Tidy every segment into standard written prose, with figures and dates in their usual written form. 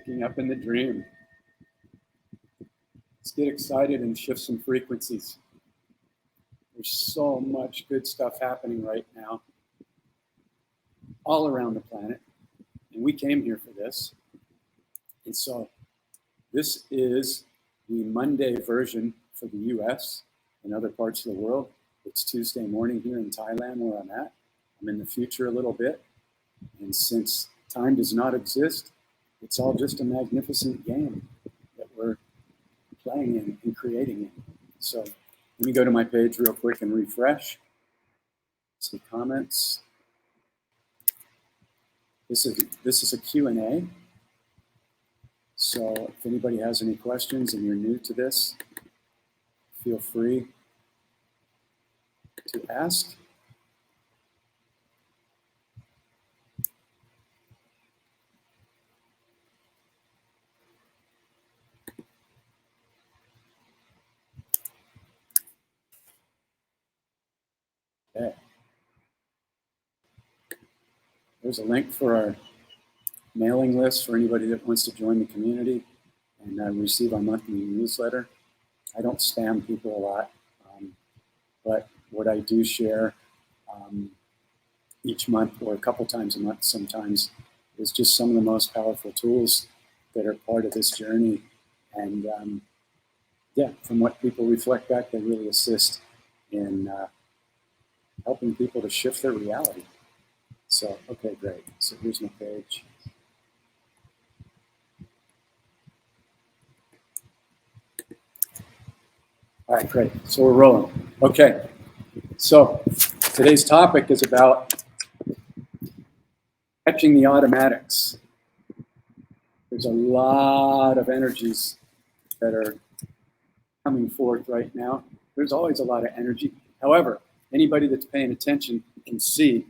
waking up in the dream. Let's get excited and shift some frequencies. There's so much good stuff happening right now all around the planet. And we came here for this. And so this is the Monday version for the US and other parts of the world. It's Tuesday morning here in Thailand where I'm at. I'm in the future a little bit. And since time does not exist, it's all just a magnificent game that we're playing in and creating in. So let me go to my page real quick and refresh. See comments. This is a Q&A. So if anybody has any questions and you're new to this, feel free to ask. Okay. There's a link for our mailing list for anybody that wants to join the community and receive our monthly newsletter. I don't spam people a lot, but what I do share each month or a couple times a month sometimes is just some of the most powerful tools that are part of this journey. And yeah, from what people reflect back, they really assist in helping people to shift their reality. So, okay, great. So here's my page. All right, great. So we're rolling. Okay. So today's topic is about catching the automatics. There's a lot of energies that are coming forth right now. There's always a lot of energy. However, anybody that's paying attention can see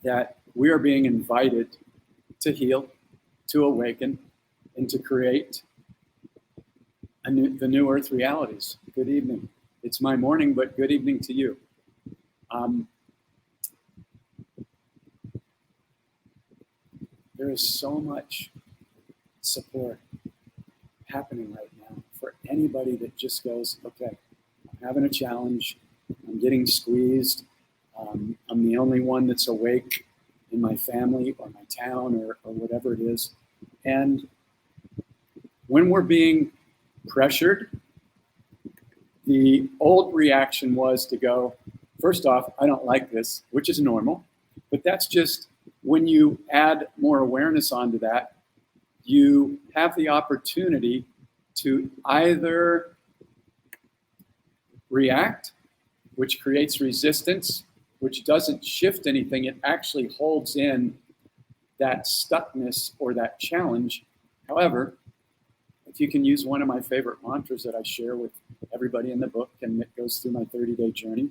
that we are being invited to heal, to awaken, and to create the new earth realities. Good evening. It's my morning, but good evening to you. There is so much support happening right now for anybody that just goes, okay, I'm having a challenge, I'm getting squeezed, I'm the only one that's awake in my family or my town or whatever it is. And when we're being pressured, the old reaction was to go, first off, I don't like this, which is normal, but that's just when you add more awareness onto that, you have the opportunity to either react, which creates resistance, which doesn't shift anything. It actually holds in that stuckness or that challenge. However, if you can use one of my favorite mantras that I share with everybody in the book and it goes through my 30-day journey.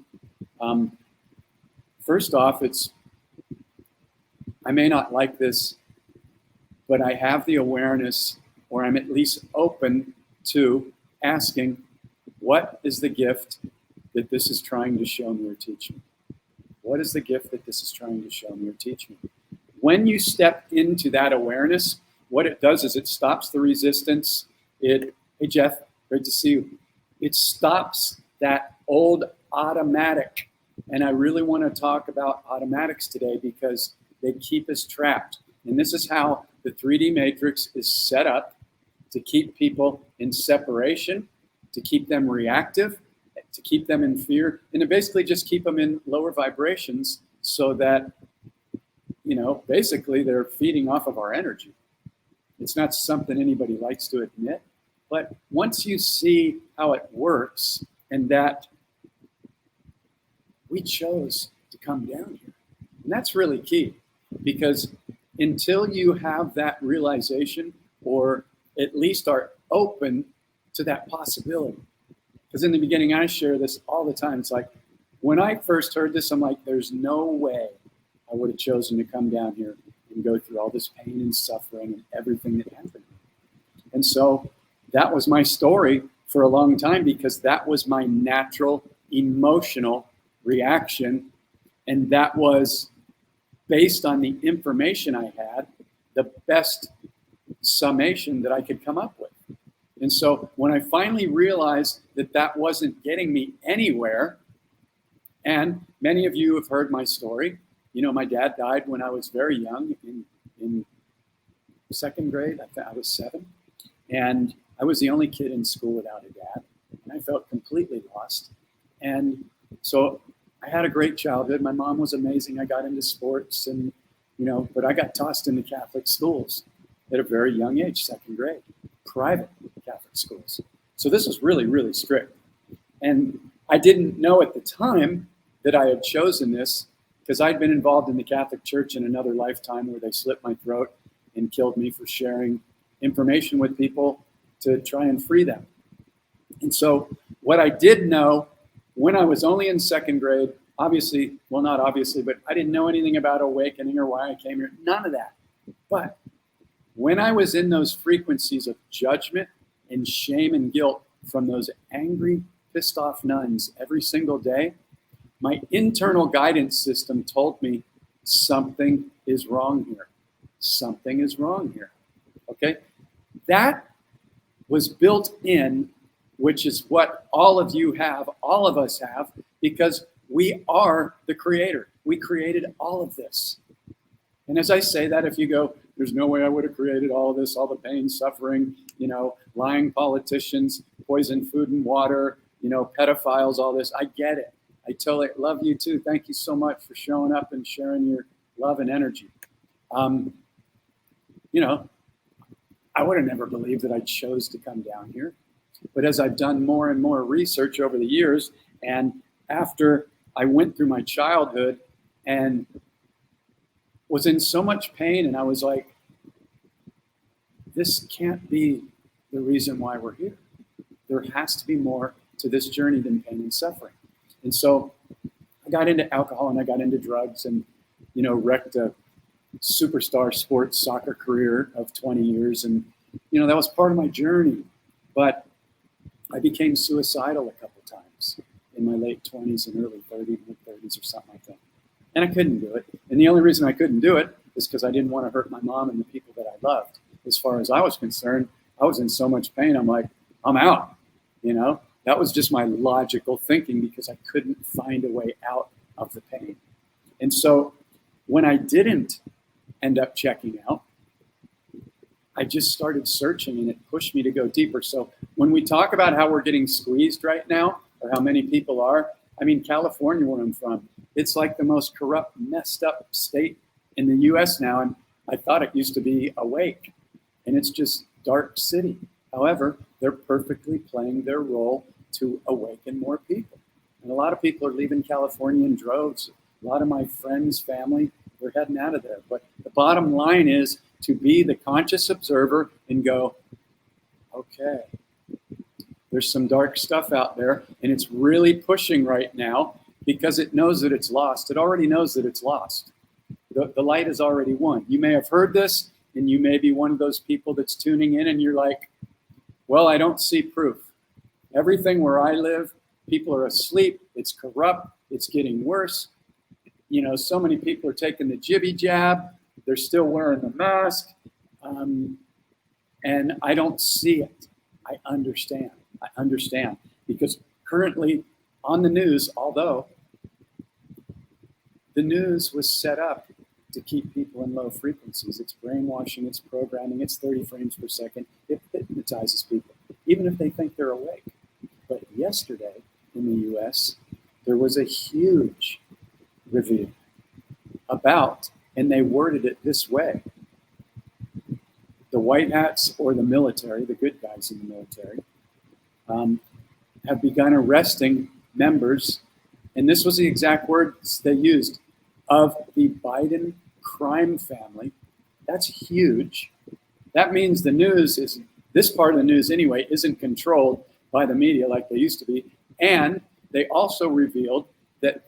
First off, it's, I may not like this, but I have the awareness, or I'm at least open to asking, what is the gift that this is trying to show me or teach me? What is the gift that this is trying to show me or teach me? When you step into that awareness, what it does is it stops the resistance. Hey Jeff, great to see you. It stops that old automatic. And I really want to talk about automatics today because they keep us trapped. And this is how the 3D matrix is set up to keep people in separation, to keep them reactive, to keep them in fear, and to basically just keep them in lower vibrations so that, you know, basically they're feeding off of our energy. It's not something anybody likes to admit, but once you see how it works and that we chose to come down here, and that's really key, because until you have that realization, or at least are open to that possibility, because in the beginning, I share this all the time. It's like, when I first heard this, I'm like, there's no way I would have chosen to come down here and go through all this pain and suffering and everything that happened. And so that was my story for a long time, because that was my natural emotional reaction. And that was based on the information I had, the best summation that I could come up with. And so when I finally realized that that wasn't getting me anywhere, and many of you have heard my story. You know, my dad died when I was very young, in second grade. I was 7. And I was the only kid in school without a dad. And I felt completely lost. And so I had a great childhood. My mom was amazing. I got into sports and, you know, but I got tossed into Catholic schools at a very young age, second grade, private Catholic schools. So this was really, really strict. And I didn't know at the time that I had chosen this because I'd been involved in the Catholic Church in another lifetime where they slit my throat and killed me for sharing information with people to try and free them. And so what I did know when I was only in second grade, obviously, well, not obviously, but I didn't know anything about awakening or why I came here, none of that. But when I was in those frequencies of judgment and shame and guilt from those angry, pissed off nuns every single day, my internal guidance system told me something is wrong here. Something is wrong here. Okay? That was built in, which is what all of you have, all of us have, because we are the creator. We created all of this. And as I say that, if you go, there's no way I would have created all of this, all the pain, suffering, you know, lying politicians, poison food and water, you know, pedophiles, all this, I get it. I totally love you too. Thank you so much for showing up and sharing your love and energy. You know, I would have never believed that I chose to come down here. But as I've done more and more research over the years, and after I went through my childhood and was in so much pain, and I was like, this can't be the reason why we're here. There has to be more to this journey than pain and suffering. And so I got into alcohol and I got into drugs and, you know, wrecked a superstar sports soccer career of 20 years. And, you know, that was part of my journey. But I became suicidal a couple times in my late 20s and early 30s, mid 30s or something like that. And I couldn't do it. And the only reason I couldn't do it is because I didn't want to hurt my mom and the people that I loved. As far as I was concerned, I was in so much pain. I'm like, I'm out. You know, that was just my logical thinking because I couldn't find a way out of the pain. And so when I didn't end up checking out, I just started searching and it pushed me to go deeper. So when we talk about how we're getting squeezed right now, or how many people are, I mean, California, where I'm from, it's like the most corrupt, messed up state in the US now. And I thought it used to be awake, and it's just dark city. However, they're perfectly playing their role to awaken more people. And a lot of people are leaving California in droves. A lot of my friends, family, they're heading out of there. But the bottom line is to be the conscious observer and go, okay, there's some dark stuff out there, and it's really pushing right now because it knows that it's lost. It already knows that it's lost. The light is already won. You may have heard this, and you may be one of those people that's tuning in, and you're like, well, I don't see proof. Everything where I live, people are asleep. It's corrupt. It's getting worse. You know, so many people are taking the jibby jab. They're still wearing the mask. And I don't see it. I understand. Because currently on the news, although the news was set up to keep people in low frequencies, it's brainwashing, it's programming, it's 30 frames per second. It hypnotizes people, even if they think they're awake. But yesterday in the US, there was a huge reveal about, and they worded it this way: the white hats or the military, the good guys in the military, have begun arresting members, and this was the exact words they used, of the Biden crime family. That's huge. That means the news is, this part of the news anyway, isn't controlled by the media like they used to be. And they also revealed that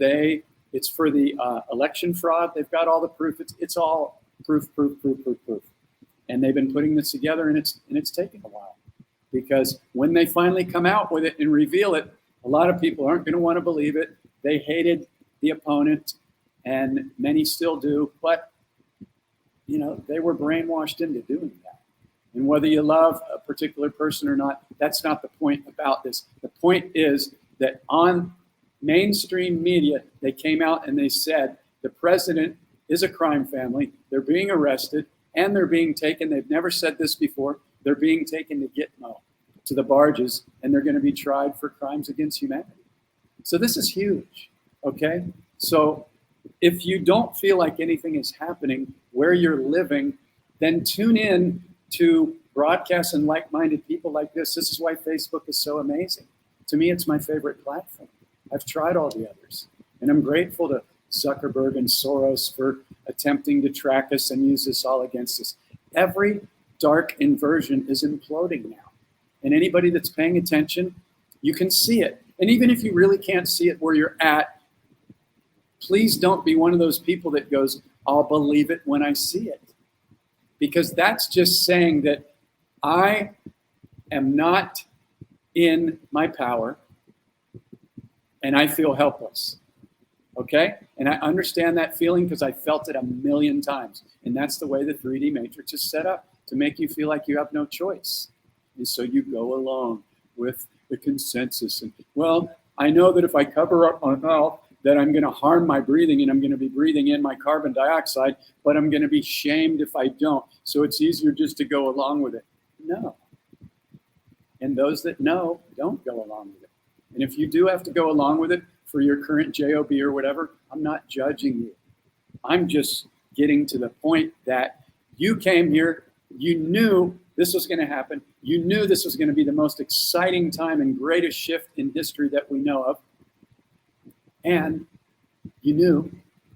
it's for the election fraud. They've got all the proof. It's all proof. And they've been putting this together, and it's taking a while. Because when they finally come out with it and reveal it, a lot of people aren't going to want to believe it. They hated the opponent, and many still do. But, you know, they were brainwashed into doing that. And whether you love a particular person or not, that's not the point about this. The point is that on mainstream media, they came out and they said the president is a crime family. They're being arrested and they're being taken. They've never said this before. They're being taken to Gitmo, to the barges, and they're going to be tried for crimes against humanity. So this is huge, okay? So if you don't feel like anything is happening where you're living, then tune in to broadcasts and like-minded people like this. This is why Facebook is so amazing. To me, it's my favorite platform. I've tried all the others, and I'm grateful to Zuckerberg and Soros for attempting to track us and use this all against us. Every dark inversion is imploding now. And anybody that's paying attention, you can see it. And even if you really can't see it where you're at, please don't be one of those people that goes, I'll believe it when I see it. Because that's just saying that I am not in my power and I feel helpless. Okay? And I understand that feeling because I felt it a million times. And that's the way the 3D matrix is set up, to make you feel like you have no choice. And so you go along with the consensus. And, well, I know that if I cover up my mouth, that I'm going to harm my breathing and I'm going to be breathing in my carbon dioxide, but I'm going to be shamed if I don't. So it's easier just to go along with it. No. And those that know, don't go along with it. And if you do have to go along with it for your current job or whatever, I'm not judging you. I'm just getting to the point that you came here, you knew this was going to happen. You knew this was going to be the most exciting time and greatest shift in history that we know of. And you knew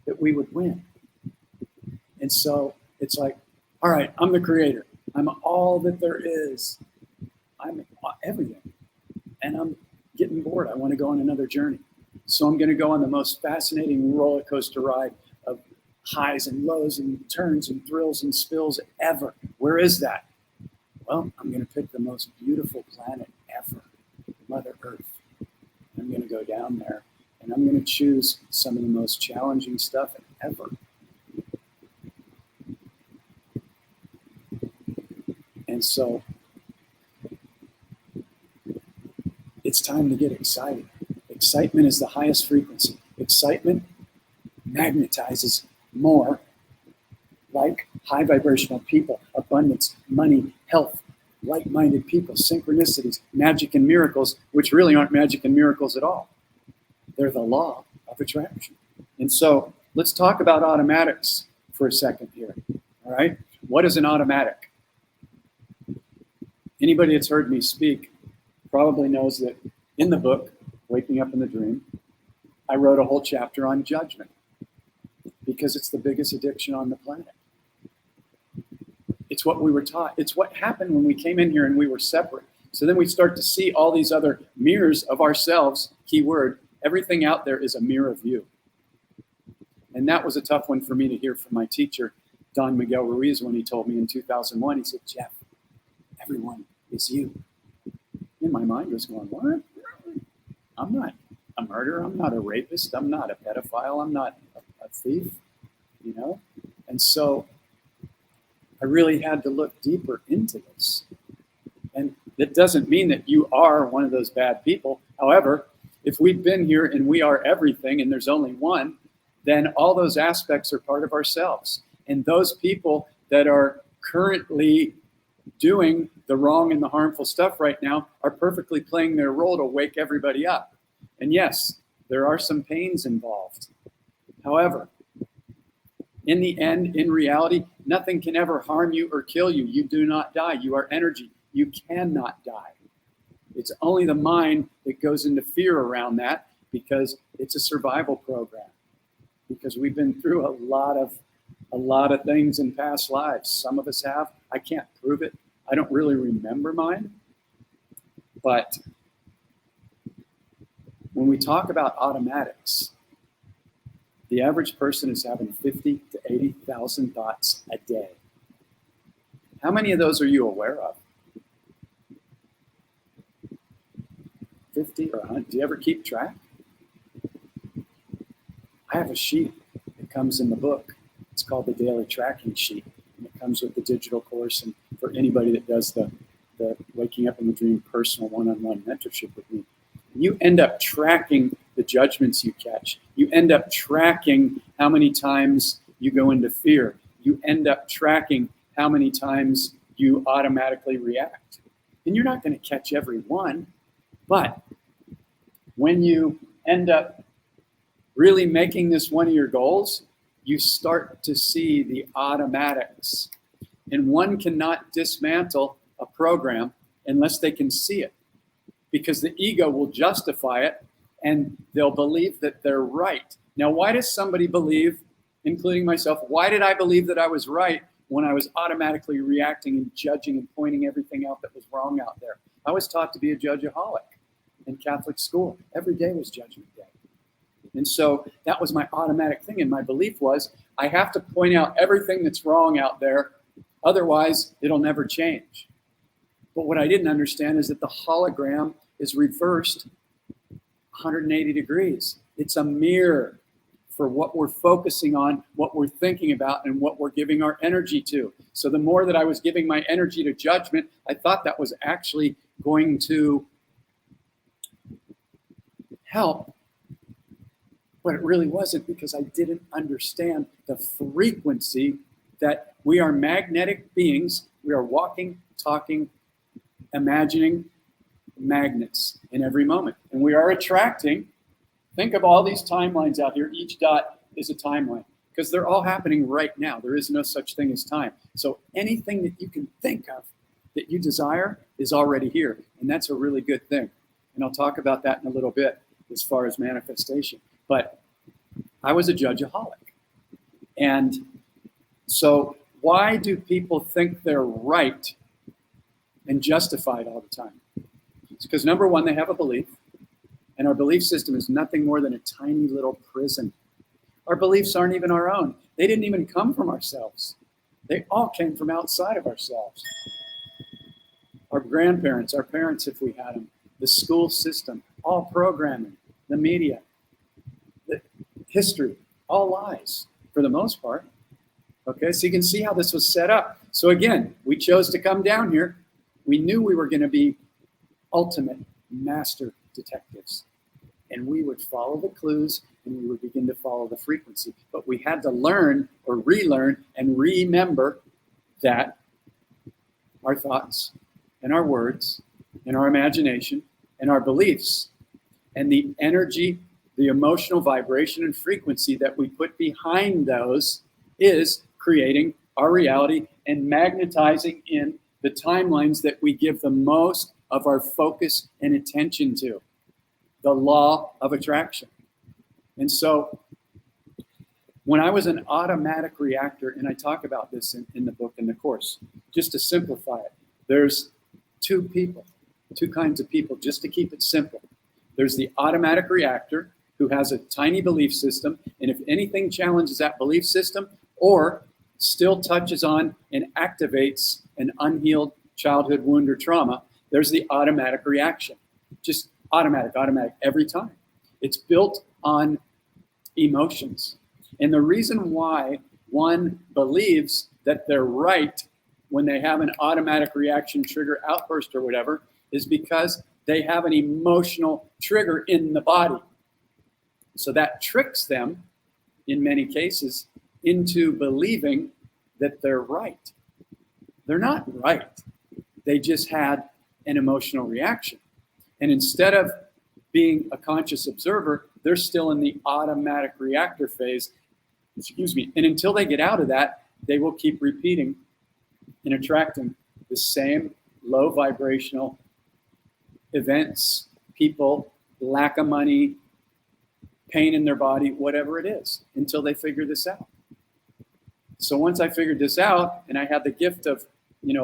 that we would win. And so it's like, all right, I'm the creator. I'm all that there is. I'm everything. And I'm getting bored. I want to go on another journey. So I'm going to go on the most fascinating roller coaster ride of highs and lows and turns and thrills and spills ever. Where is that? Well, I'm going to pick the most beautiful planet ever, Mother Earth. I'm going to go down there. And I'm going to choose some of the most challenging stuff ever. And so it's time to get excited. Excitement is the highest frequency. Excitement magnetizes more like high vibrational people, abundance, money, health, like-minded people, synchronicities, magic and miracles, which really aren't magic and miracles at all. They're the law of attraction. And so let's talk about automatics for a second here. All right. What is an automatic? Anybody that's heard me speak probably knows that in the book, Waking Up in the Dream, I wrote a whole chapter on judgment because it's the biggest addiction on the planet. It's what we were taught. It's what happened when we came in here and we were separate. So then we start to see all these other mirrors of ourselves, keyword. Everything out there is a mirror of you. And that was a tough one for me to hear from my teacher, Don Miguel Ruiz, when he told me in 2001, he said, Jeff, everyone is you. And my mind was going, what? I'm not a murderer. I'm not a rapist. I'm not a pedophile. I'm not a thief, you know? And so I really had to look deeper into this. And that doesn't mean that you are one of those bad people. However, if we've been here and we are everything and there's only one, then all those aspects are part of ourselves. And those people that are currently doing the wrong and the harmful stuff right now are perfectly playing their role to wake everybody up. And yes, there are some pains involved. However, in the end, in reality, nothing can ever harm you or kill you. You do not die. You are energy. You cannot die. It's only the mind that goes into fear around that because it's a survival program. Because we've been through a lot of things in past lives. Some of us have. I can't prove it. I don't really remember mine. But when we talk about automatics, the average person is having 50 to 80,000 thoughts a day. How many of those are you aware of? 50 or 100? Do you ever keep track? I have a sheet that comes in the book. It's called the Daily Tracking Sheet. And it comes with the digital course, and for anybody that does the Waking Up in the Dream personal one-on-one mentorship with me. You end up tracking the judgments you catch. You end up tracking how many times you go into fear. You end up tracking how many times you automatically react. And you're not going to catch every one, but when you end up really making this one of your goals, you start to see the automatics. And one cannot dismantle a program unless they can see it, because the ego will justify it and they'll believe that they're right. Now, why does somebody believe, including myself, why did I believe that I was right when I was automatically reacting and judging and pointing everything out that was wrong out there? I was taught to be a judgeaholic in Catholic school. Every day was Judgment Day. And so that was my automatic thing. And my belief was, I have to point out everything that's wrong out there. Otherwise, it'll never change. But what I didn't understand is that the hologram is reversed 180 degrees. It's a mirror for what we're focusing on, what we're thinking about, and what we're giving our energy to. So the more that I was giving my energy to judgment, I thought that was actually going to help. But it really wasn't, because I didn't understand the frequency that we are magnetic beings. We are walking, talking, imagining magnets in every moment. And we are attracting. Think of all these timelines out here. Each dot is a timeline, because they're all happening right now. There is no such thing as time. So anything that you can think of that you desire is already here. And that's a really good thing. And I'll talk about that in a little bit as far as manifestation. But I was a judgeaholic. And so why do people think they're right and justified all the time? It's because, number one, they have a belief. And our belief system is nothing more than a tiny little prison. Our beliefs aren't even our own. They didn't even come from ourselves. They all came from outside of ourselves. Our grandparents, our parents, if we had them, the school system, all programming, the media, the history, all lies for the most part. Okay, so you can see how this was set up. So again, we chose to come down here. We knew we were going to be ultimate master detectives. And we would follow the clues and we would begin to follow the frequency. But we had to learn or relearn and remember that our thoughts and our words and our imagination and our beliefs and the energy, the emotional vibration and frequency that we put behind those is creating our reality and magnetizing in the timelines that we give the most of our focus and attention to. The law of attraction. And so when I was an automatic reactor, and I talk about this in the book, in the course, just to simplify it, there's two kinds of people, just to keep it simple. There's the automatic reactor who has a tiny belief system, and if anything challenges that belief system or still touches on and activates an unhealed childhood wound or trauma, there's the automatic reaction. Just automatic every time. It's built on emotions. And the reason why one believes that they're right when they have an automatic reaction, trigger, outburst, or whatever, is because they have an emotional trigger in the body. So that tricks them, in many cases, into believing that they're right. They're not right. They just had an emotional reaction. And instead of being a conscious observer, they're still in the automatic reactor phase. And until they get out of that, they will keep repeating and attracting the same low vibrational events, people, lack of money, pain in their body, whatever it is, until they figure this out. So once I figured this out, and I had the gift of,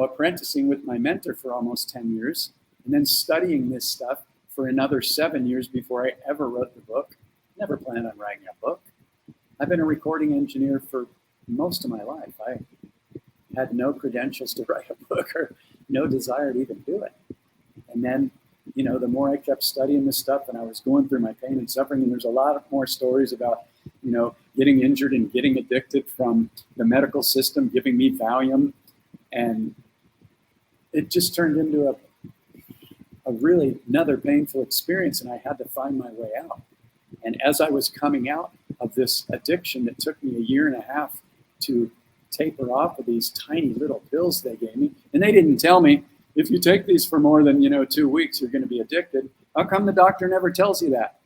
apprenticing with my mentor for almost 10 years, and then studying this stuff for another 7 years before I ever wrote the book. Never planned on writing a book. I've been a recording engineer for most of my life. I had no credentials to write a book or no desire to even do it. And then, the more I kept studying this stuff and I was going through my pain and suffering, and there's a lot more stories about, getting injured and getting addicted from the medical system, giving me Valium. And it just turned into a really another painful experience, and I had to find my way out. And as I was coming out of this addiction that took me 1.5 years to taper off of these tiny little pills they gave me, and they didn't tell me, if you take these for more than 2 weeks, you're going to be addicted. How come the doctor never tells you that?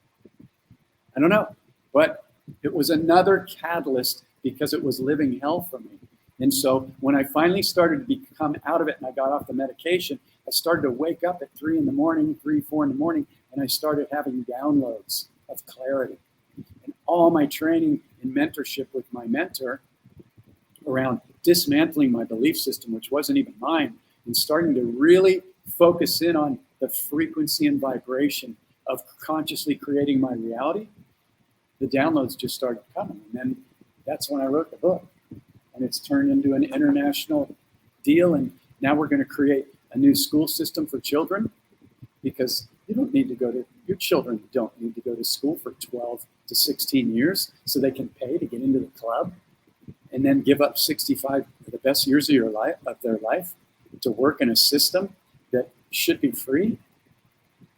I don't know. But it was another catalyst because it was living hell for me. And so when I finally started to become out of it and I got off the medication, I started to wake up at 3 in the morning, 3, 4 in the morning, and I started having downloads of clarity. And all my training and mentorship with my mentor around dismantling my belief system, which wasn't even mine, and starting to really focus in on the frequency and vibration of consciously creating my reality, the downloads just started coming. And then that's when I wrote the book. And it's turned into an international deal. And now we're going to create a new school system for children, because your children don't need to go to school for 12 to 16 years so they can pay to get into the club and then give up 65 of the best years of their life to work in a system that should be free.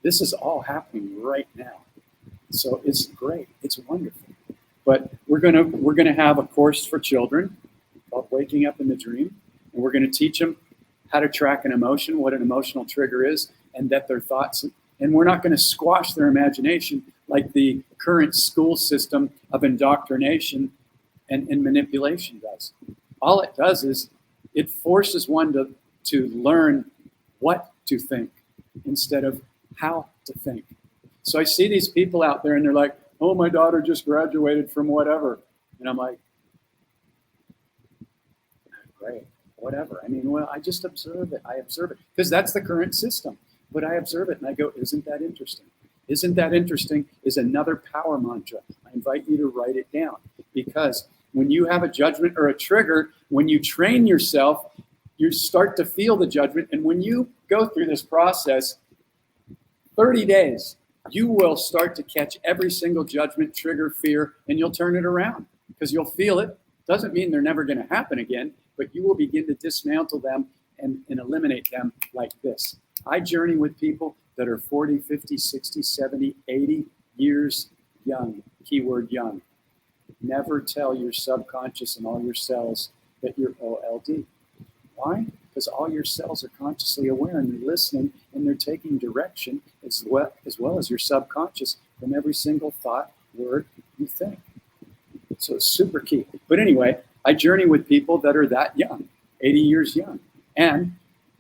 This is all happening right now. So it's great. It's wonderful. But we're gonna have a course for children called Waking Up in the Dream, and we're going to teach them how to track an emotion, what an emotional trigger is, and that their thoughts. And we're not going to squash their imagination like the current school system of indoctrination and manipulation does. All it does is it forces one to learn what to think instead of how to think. So I see these people out there and they're like, oh, my daughter just graduated from whatever. And I'm like, great, whatever. I mean, well, I just observe it. I observe it because that's the current system. But I observe it and I go, isn't that interesting? Isn't that interesting is another power mantra. I invite you to write it down, because when you have a judgment or a trigger, when you train yourself, you start to feel the judgment. And when you go through this process, 30 days, you will start to catch every single judgment, trigger, fear, and you'll turn it around because you'll feel it. Doesn't mean they're never going to happen again, but you will begin to dismantle them and eliminate them like this. I journey with people that are 40, 50, 60, 70, 80 years young, keyword young. Never tell your subconscious and all your cells that you're OLD. Why? Because all your cells are consciously aware and they're listening and they're taking direction as well as your subconscious from every single thought, word you think. So it's super key. But anyway, I journey with people that are that young, 80 years young. And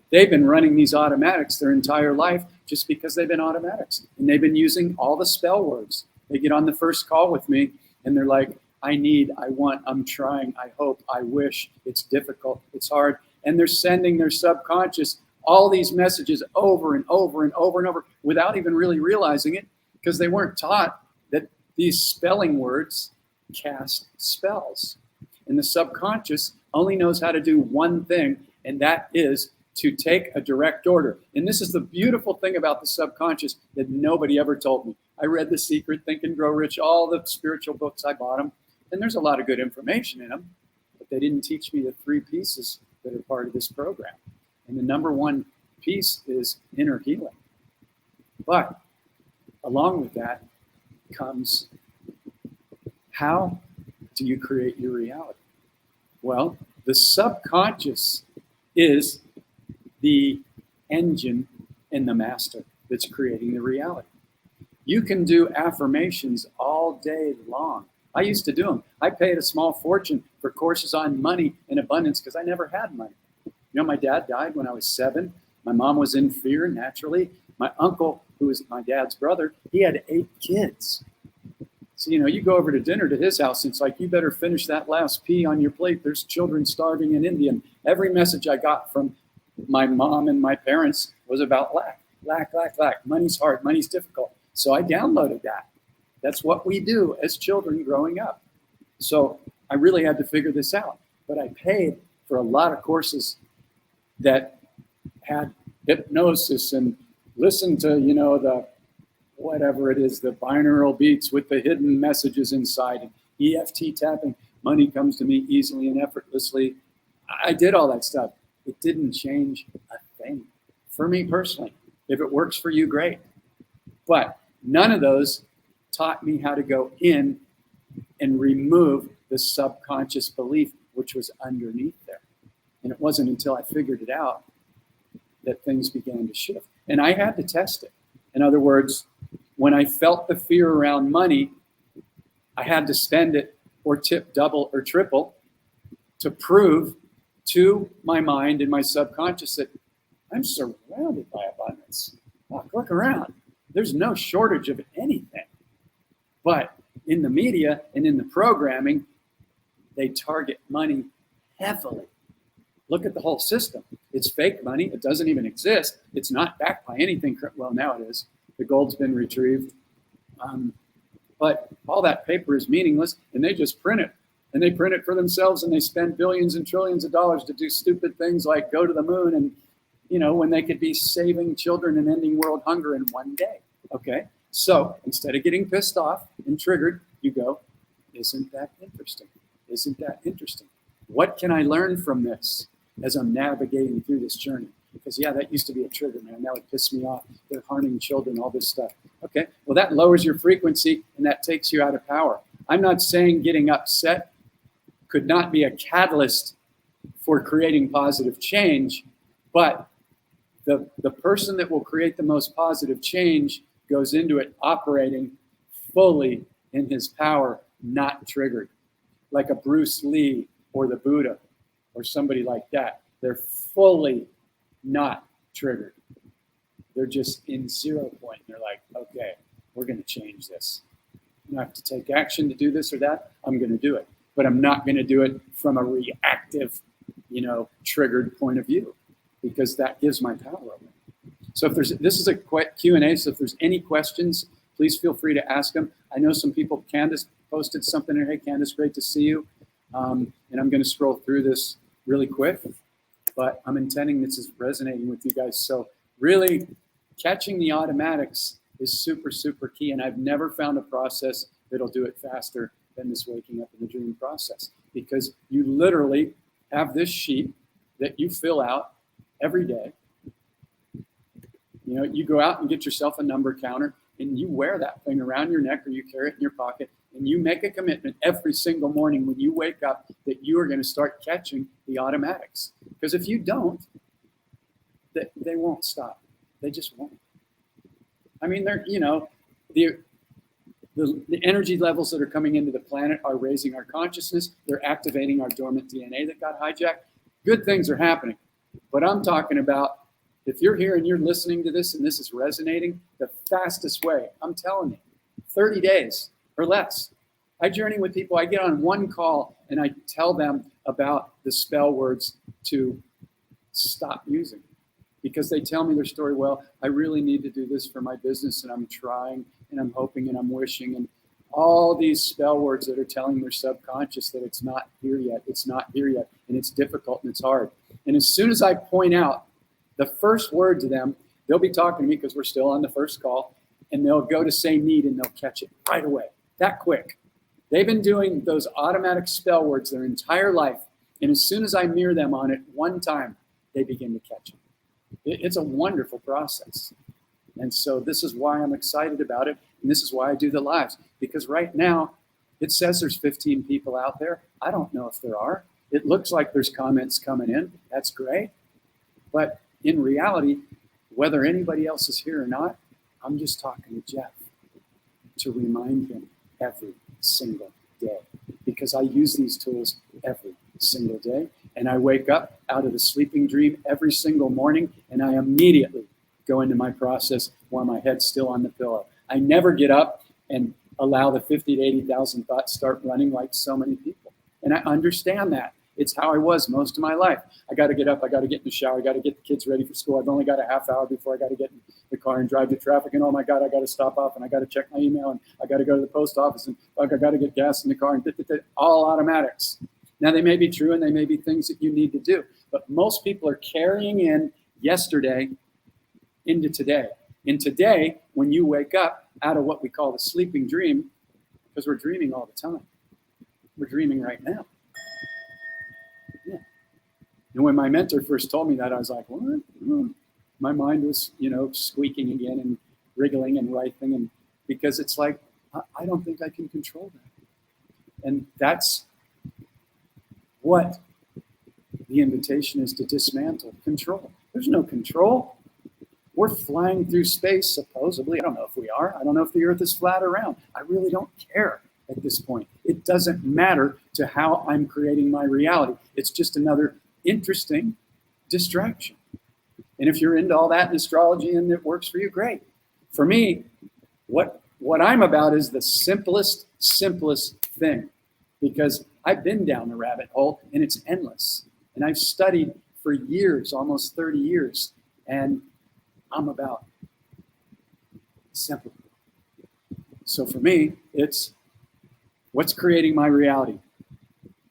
they've been running these automatics their entire life just because they've been automatics. And they've been using all the spell words. They get on the first call with me and they're like, I need, I want, I'm trying, I hope, I wish, it's difficult, it's hard. And they're sending their subconscious all these messages over and over and over and over without even really realizing it, because they weren't taught that these spelling words cast spells. And the subconscious only knows how to do one thing, and that is to take a direct order. And this is the beautiful thing about the subconscious that nobody ever told me. I read The Secret, Think and Grow Rich, all the spiritual books, I bought them, and there's a lot of good information in them, but they didn't teach me the 3 pieces that are part of this program. And the number one piece is inner healing. But along with that comes, how do you create your reality? Well, the subconscious is the engine and the master that's creating the reality. You can do affirmations all day long. I used to do them. I paid a small fortune for courses on money and abundance because I never had money. You know, my dad died when I was 7. My mom was in fear naturally. My uncle, who was my dad's brother, he had 8 kids. So, you go over to dinner to his house, and it's like, you better finish that last pea on your plate. There's children starving in India. And every message I got from my mom and my parents was about lack, lack, lack, lack. Money's hard, money's difficult. So I downloaded that. That's what we do as children growing up. So I really had to figure this out. But I paid for a lot of courses that had hypnosis and listened to, the whatever it is, the binaural beats with the hidden messages inside. EFT tapping. Money comes to me easily and effortlessly. I did all that stuff. It didn't change a thing for me personally. If it works for you, great. But none of those taught me how to go in and remove the subconscious belief, which was underneath there. And it wasn't until I figured it out that things began to shift. And I had to test it. In other words, when I felt the fear around money, I had to spend it or tip double or triple to prove to my mind and my subconscious that I'm surrounded by abundance. Look around. There's no shortage of anything. But in the media and in the programming, they target money heavily. Look at the whole system. It's fake money. It doesn't even exist. It's not backed by anything. Well, now it is. The gold's been retrieved. But all that paper is meaningless, and they just print it. And they print it for themselves, and they spend billions and trillions of dollars to do stupid things like go to the moon, and when they could be saving children and ending world hunger in one day. Okay? So instead of getting pissed off and triggered, you go, isn't that interesting? Isn't that interesting? What can I learn from this as I'm navigating through this journey? Because, that used to be a trigger, man. That would piss me off. They're harming children, all this stuff. Okay, well, that lowers your frequency, and that takes you out of power. I'm not saying getting upset could not be a catalyst for creating positive change, but the person that will create the most positive change goes into it operating fully in his power, not triggered. Like a Bruce Lee or the Buddha or somebody like that. They're fully not triggered. They're just in 0 point. They're like, okay, we're going to change this. I have to take action to do this or that. I'm going to do it. But I'm not going to do it from a reactive, triggered point of view, because that gives my power away. So this is a quick Q&A, so if there's any questions, please feel free to ask them. I know some people, Candace posted something, hey, Candace, great to see you. And I'm going to scroll through this really quick, but I'm intending this is resonating with you guys. So really catching the automatics is super, super key. And I've never found a process that'll do it faster than this waking up in the dream process, because you literally have this sheet that you fill out every day. You go out and get yourself a number counter, and you wear that thing around your neck, or you carry it in your pocket, and you make a commitment every single morning when you wake up that you are going to start catching the automatics. Because if you don't, they won't stop. They just won't. I mean, the energy levels that are coming into the planet are raising our consciousness. They're activating our dormant DNA that got hijacked. Good things are happening. But I'm talking about, if you're here and you're listening to this and this is resonating, the fastest way, I'm telling you, 30 days or less. I journey with people. I get on one call and I tell them about the spell words to stop using, because they tell me their story. Well, I really need to do this for my business, and I'm trying and I'm hoping and I'm wishing, and all these spell words that are telling their subconscious that it's not here yet, it's not here yet, and it's difficult and it's hard. And as soon as I point out the first word to them, they'll be talking to me because we're still on the first call, and they'll go to say need and they'll catch it right away, that quick. They've been doing those automatic spell words their entire life, and as soon as I mirror them on it one time, they begin to catch it. It's a wonderful process. And so this is why I'm excited about it, and this is why I do the lives, because right now it says there's 15 people out there. I don't know if there are. It looks like there's comments coming in. That's great. But in reality, whether anybody else is here or not, I'm just talking to Jeff to remind him every single day, because I use these tools every single day. And I wake up out of the sleeping dream every single morning, and I immediately go into my process while my head's still on the pillow. I never get up and allow the 50 to 80,000 thoughts start running like so many people. And I understand that. It's how I was most of my life. I got to get up. I got to get in the shower. I got to get the kids ready for school. I've only got a half hour before I got to get in the car and drive to traffic. And oh my God, I got to stop off, and I got to check my email, and I got to go to the post office, and I got to get gas in the car, and all automatics. Now, they may be true, and they may be things that you need to do, but most people are carrying in yesterday into today. In today, when you wake up out of what we call the sleeping dream, because we're dreaming all the time, We're dreaming right now. Yeah. And when my mentor first told me that, I was like, what? My mind was, squeaking again and wriggling and writhing. And because it's like, I don't think I can control that. And that's what the invitation is, to dismantle control. There's no control. We're flying through space, supposedly. I don't know if we are. I don't know if the Earth is flat or round. I really don't care at this point. It doesn't matter to how I'm creating my reality. It's just another interesting distraction. And if you're into all that in astrology and it works for you, great. For me, what I'm about is the simplest thing, because I've been down the rabbit hole and it's endless. And I've studied for years, almost 30 years, and I'm about simple. So for me, it's what's creating my reality.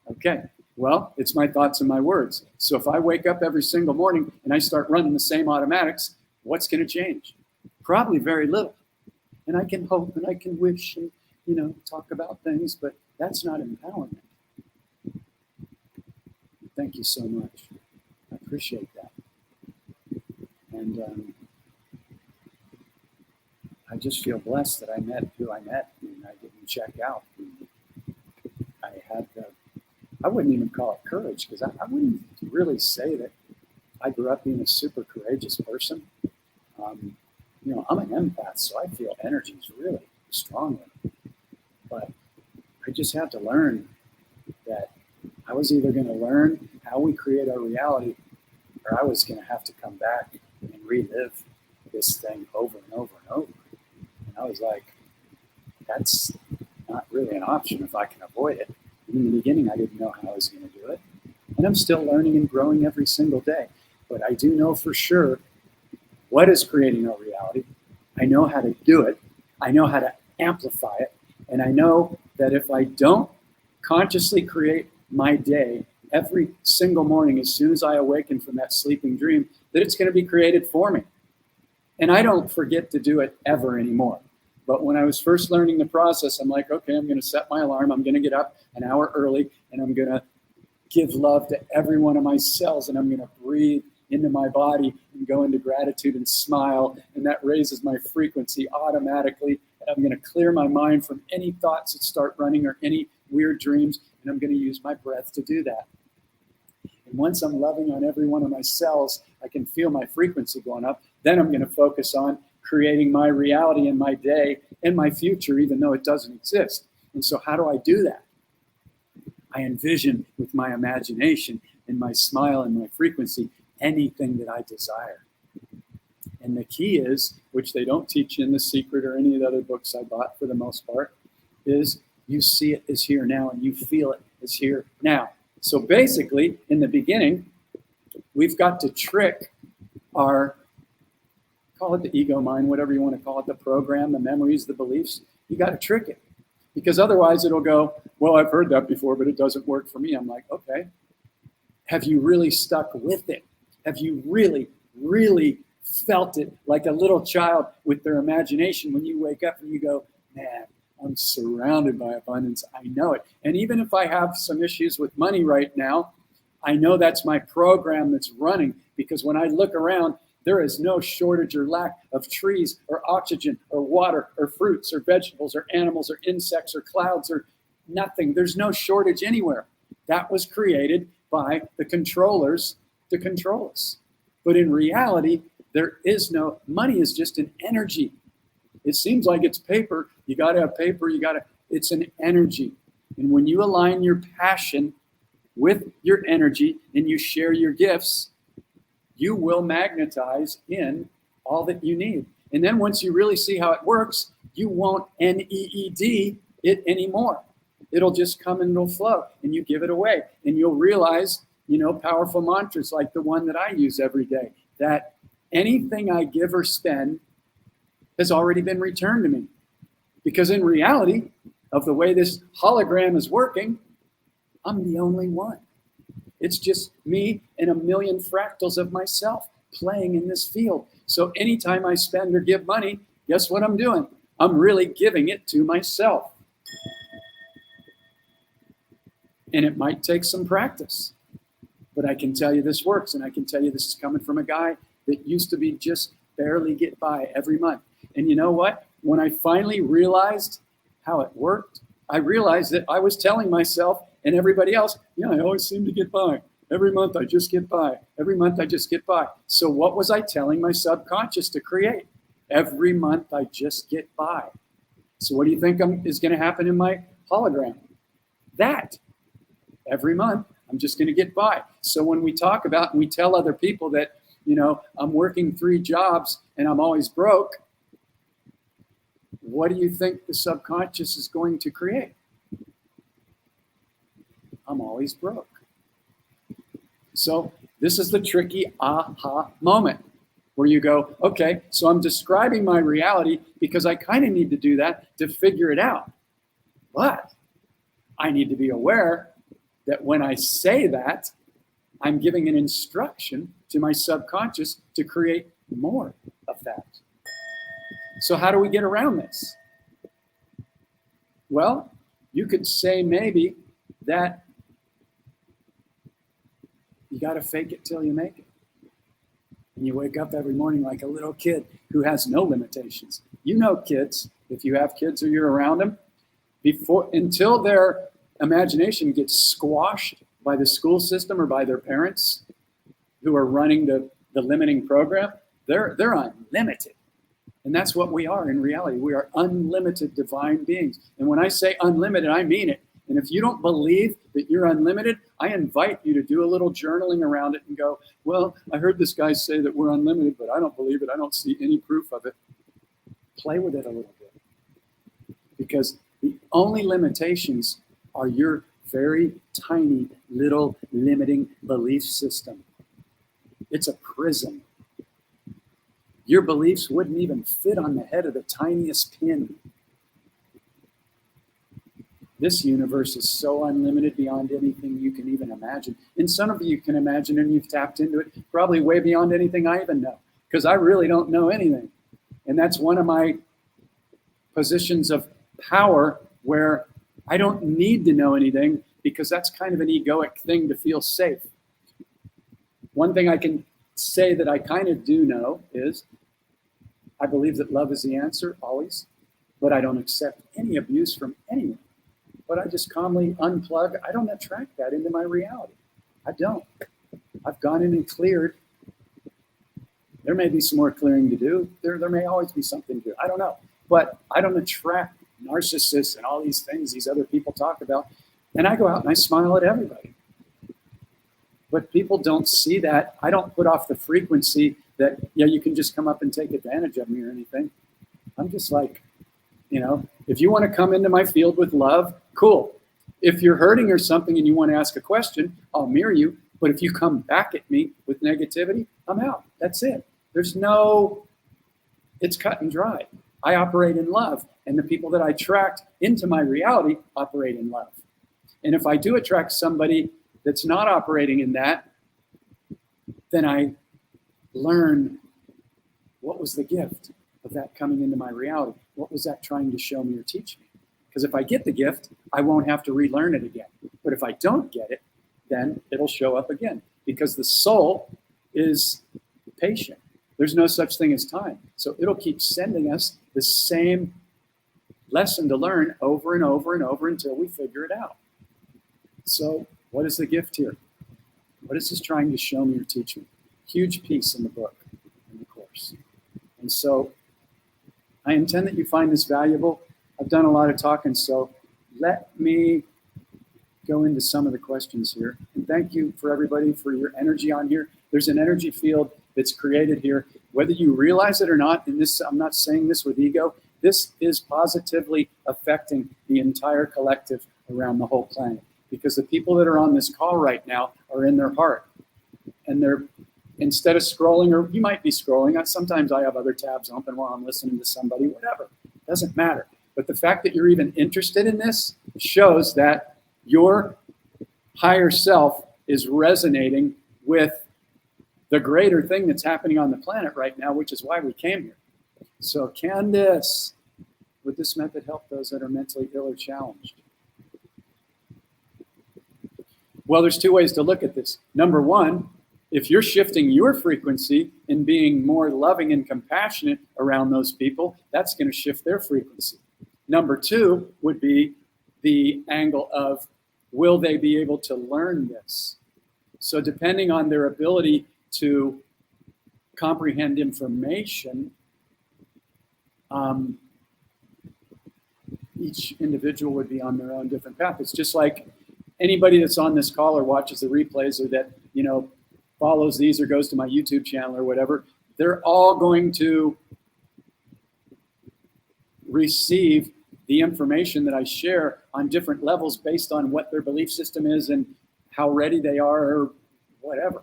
Okay, well, it's my thoughts and my words. So if I wake up every single morning and I start running the same automatics, what's going to change? Probably very little. And I can hope and I can wish and, talk about things, but that's not empowerment. Thank you so much. I appreciate that. And I just feel blessed that I met who I met, and I didn't check out. And I had I wouldn't even call it courage, because I wouldn't really say that I grew up being a super courageous person. I'm an empath, so I feel energies really strongly. But I just had to learn that I was either going to learn how we create our reality, or I was going to have to come back and relive this thing over and over and over. And I was like, that's not really an option if I can avoid it. And in the beginning, I didn't know how I was going to do it. And I'm still learning and growing every single day. But I do know for sure what is creating our reality. I know how to do it. I know how to amplify it. And I know that if I don't consciously create my day every single morning, as soon as I awaken from that sleeping dream, that it's going to be created for me. And I don't forget to do it ever anymore. But when I was first learning the process, I'm like, okay, I'm going to set my alarm. I'm going to get up an hour early, and I'm going to give love to every one of my cells, and I'm going to breathe into my body and go into gratitude and smile, and that raises my frequency automatically. And I'm going to clear my mind from any thoughts that start running or any weird dreams, and I'm going to use my breath to do that. And once I'm loving on every one of my cells, I can feel my frequency going up. Then I'm going to focus on creating my reality in my day and my future, even though it doesn't exist. And so how do I do that? I envision with my imagination and my smile and my frequency anything that I desire. And the key is, which they don't teach in The Secret or any of the other books I bought for the most part, is you see it as here now and you feel it as here now. So basically, in the beginning, we've got to trick our, call it the ego mind, whatever you want to call it, the program, the memories, the beliefs. You got to trick it. Because otherwise it'll go, well, I've heard that before, but it doesn't work for me. I'm like, okay. Have you really stuck with it? Have you really, really felt it like a little child with their imagination when you wake up and you go, man, I'm surrounded by abundance. I know it. And even if I have some issues with money right now, I know that's my program that's running, because when I look around, there is no shortage or lack of trees or oxygen or water or fruits or vegetables or animals or insects or clouds or nothing. There's no shortage anywhere. That was created by the controllers to control us. But in reality, there is no, money is just an energy. It seems like it's paper. You got to have paper. It's an energy. And when you align your passion with your energy and you share your gifts, you will magnetize in all that you need. And then once you really see how it works, you won't need it anymore. It'll just come and it'll flow, and you give it away. And you'll realize, powerful mantras like the one that I use every day, that anything I give or spend has already been returned to me. Because in reality, of the way this hologram is working, I'm the only one. It's just me and a million fractals of myself playing in this field. So anytime I spend or give money, guess what I'm doing? I'm really giving it to myself. And it might take some practice, but I can tell you this works. And I can tell you this is coming from a guy that used to be just barely get by every month. And you know what? When I finally realized how it worked, I realized that I was telling myself and everybody else, yeah, I always seem to get by. Every month I just get by. Every month I just get by. So what was I telling my subconscious to create? Every month I just get by. So what do you think is going to happen in my hologram? That. Every month I'm just going to get by. So when we talk about and we tell other people that, you know, I'm working 3 jobs and I'm always broke, what do you think the subconscious is going to create? I'm always broke. So this is the tricky aha moment where you go, okay, so I'm describing my reality because I kind of need to do that to figure it out. But I need to be aware that when I say that, I'm giving an instruction to my subconscious to create more of that. So how do we get around this? Well, you could say maybe that you got to fake it till you make it. And you wake up every morning like a little kid who has no limitations. You know kids, if you have kids or you're around them, until their imagination gets squashed by the school system or by their parents who are running the limiting program, they're unlimited. And that's what we are in reality. We are unlimited divine beings. And when I say unlimited, I mean it. And if you don't believe that you're unlimited, I invite you to do a little journaling around it and go, well, I heard this guy say that we're unlimited, but I don't believe it. I don't see any proof of it. Play with it a little bit. Because the only limitations are your very tiny little limiting belief system. It's a prison. Your beliefs wouldn't even fit on the head of the tiniest pin. This universe is so unlimited beyond anything you can even imagine. And some of you can imagine, and you've tapped into it, probably way beyond anything I even know, because I really don't know anything. And that's one of my positions of power where I don't need to know anything, because that's kind of an egoic thing to feel safe. One thing I can say that I kind of do know is I believe that love is the answer always, but I don't accept any abuse from anyone. But I just calmly unplug. I don't attract that into my reality. I don't. I've gone in and cleared. There may be some more clearing to do. There may always be something to do. I don't know. But I don't attract narcissists and all these things these other people talk about. And I go out and I smile at everybody. But people don't see that. I don't put off the frequency that, yeah, you can just come up and take advantage of me or anything. I'm just like, you know, if you want to come into my field with love, cool. If you're hurting or something and you want to ask a question, I'll mirror you. But if you come back at me with negativity, I'm out. That's it. There's no, it's cut and dry. I operate in love. And the people that I attract into my reality operate in love. And if I do attract somebody that's not operating in that, then I learn what was the gift of that coming into my reality. What was that trying to show me or teach me? Because if I get the gift, I won't have to relearn it again. But if I don't get it, then it'll show up again. Because the soul is patient. There's no such thing as time. So it'll keep sending us the same lesson to learn over and over and over until we figure it out. So what is the gift here? What is this trying to show me or teach me? Huge piece in the book, in the course. And so I intend that you find this valuable. I've done a lot of talking, so let me go into some of the questions here. And thank you for everybody for your energy on here. There's an energy field that's created here, whether you realize it or not. And this, I'm not saying this with ego. This is positively affecting the entire collective around the whole planet, because the people that are on this call right now are in their heart, and they're, instead of scrolling, or you might be scrolling. Sometimes I have other tabs open while I'm listening to somebody, whatever, doesn't matter. But the fact that you're even interested in this shows that your higher self is resonating with the greater thing that's happening on the planet right now, which is why we came here. So can this, would this method help those that are mentally ill or challenged? Well, there's two ways to look at this. Number one, if you're shifting your frequency and being more loving and compassionate around those people, that's going to shift their frequency. Number two would be the angle of, will they be able to learn this? So depending on their ability to comprehend information, each individual would be on their own different path. It's just like anybody that's on this call or watches the replays, or that, you know, follows these or goes to my YouTube channel or whatever, they're all going to receive the information that I share on different levels based on what their belief system is and how ready they are or whatever.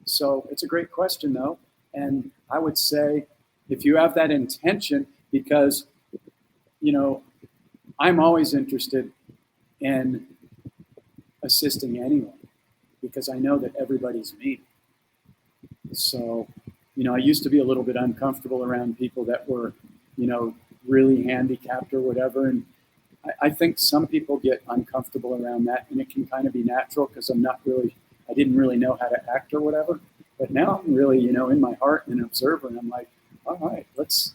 So it's a great question though. And I would say if you have that intention, because, you know, I'm always interested in assisting anyone because I know that everybody's me. So, you know, I used to be a little bit uncomfortable around people that were, you know, really handicapped or whatever. And I think some people get uncomfortable around that, and it can kind of be natural because I didn't really know how to act or whatever. But now I'm really, you know, in my heart an observer, and I'm like, all right, let's,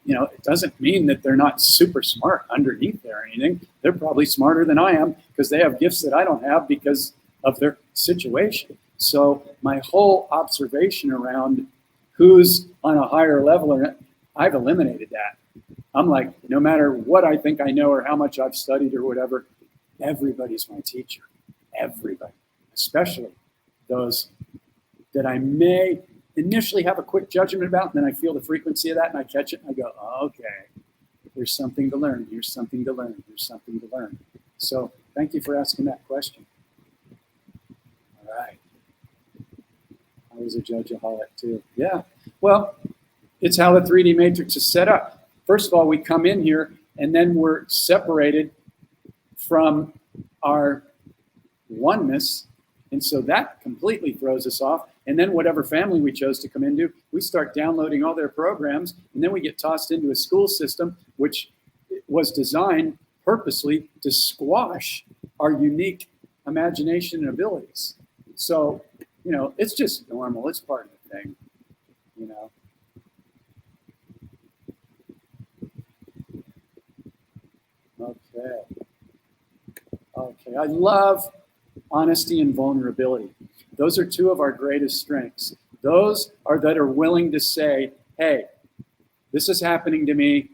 you know, it doesn't mean that they're not super smart underneath there or anything. They're probably smarter than I am because they have gifts that I don't have because of their situation. So my whole observation around who's on a higher level, I've eliminated that. I'm like, no matter what I think I know or how much I've studied or whatever, everybody's my teacher. Everybody, especially those that I may initially have a quick judgment about, and then I feel the frequency of that and I catch it and I go, oh, okay, there's something to learn. Here's something to learn. Here's something to learn. So thank you for asking that question. All right. I was a judgeaholic too. Yeah. Well, it's how the 3D matrix is set up. First of all, we come in here and then we're separated from our oneness. And so that completely throws us off. And then whatever family we chose to come into, we start downloading all their programs. And then we get tossed into a school system, which was designed purposely to squash our unique imagination and abilities. So, you know, it's just normal. It's part of the thing, you know. Okay, I love honesty and vulnerability. Those are two of our greatest strengths. Those are that are willing to say, hey, this is happening to me.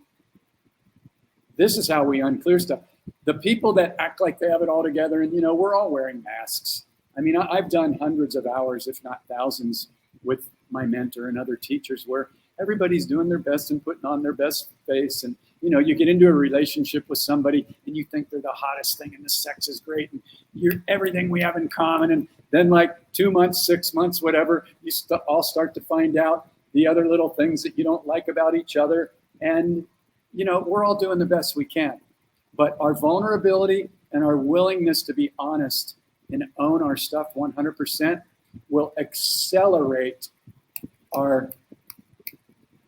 This is how we unclear stuff. The people that act like they have it all together, and, you know, we're all wearing masks. I mean, I've done hundreds of hours, if not thousands, with my mentor and other teachers where everybody's doing their best and putting on their best face. And, you know, you get into a relationship with somebody and you think they're the hottest thing and the sex is great and you're everything we have in common. And then like 2 months, 6 months, whatever, you all start to find out the other little things that you don't like about each other. And, you know, we're all doing the best we can. But our vulnerability and our willingness to be honest and own our stuff 100% will accelerate our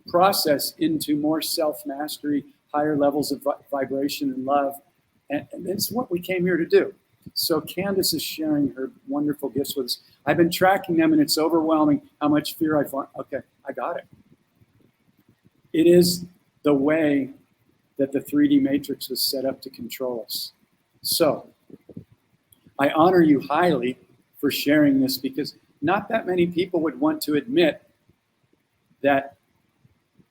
process into more self-mastery, higher levels of vibration and love. And it's what we came here to do. So Candace is sharing her wonderful gifts with us. I've been tracking them and it's overwhelming how much fear I find. Okay, I got it. It is the way that the 3D matrix was set up to control us. So I honor you highly for sharing this because not that many people would want to admit that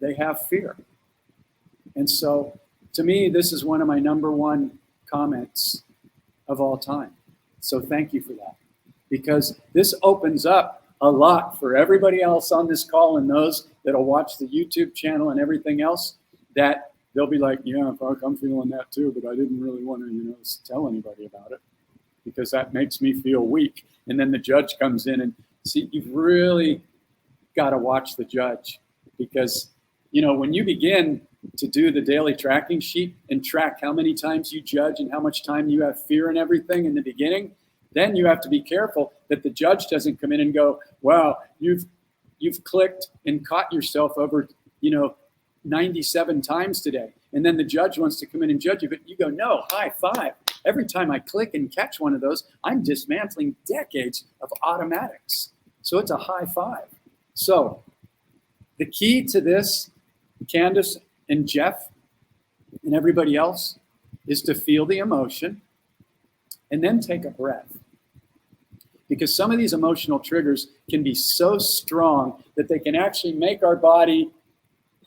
they have fear. And so to me, this is one of my #1 comments of all time. So thank you for that, because this opens up a lot for everybody else on this call and those that'll watch the YouTube channel and everything else, that they'll be like, yeah, I'm feeling that too, but I didn't really want to, you know, tell anybody about it because that makes me feel weak. And then the judge comes in and see, you've really got to watch the judge, because, you know, when you begin to do the daily tracking sheet and track how many times you judge and how much time you have fear and everything in the beginning, then you have to be careful that the judge doesn't come in and go, wow, you've clicked and caught yourself over, you know, 97 times today. And then the judge wants to come in and judge you, but you go, no, high five. every time I click and catch one of those, I'm dismantling decades of automatics. So it's a high five. So the key to this, Candace and Jeff and everybody else, is to feel the emotion and then take a breath. Because some of these emotional triggers can be so strong that they can actually make our body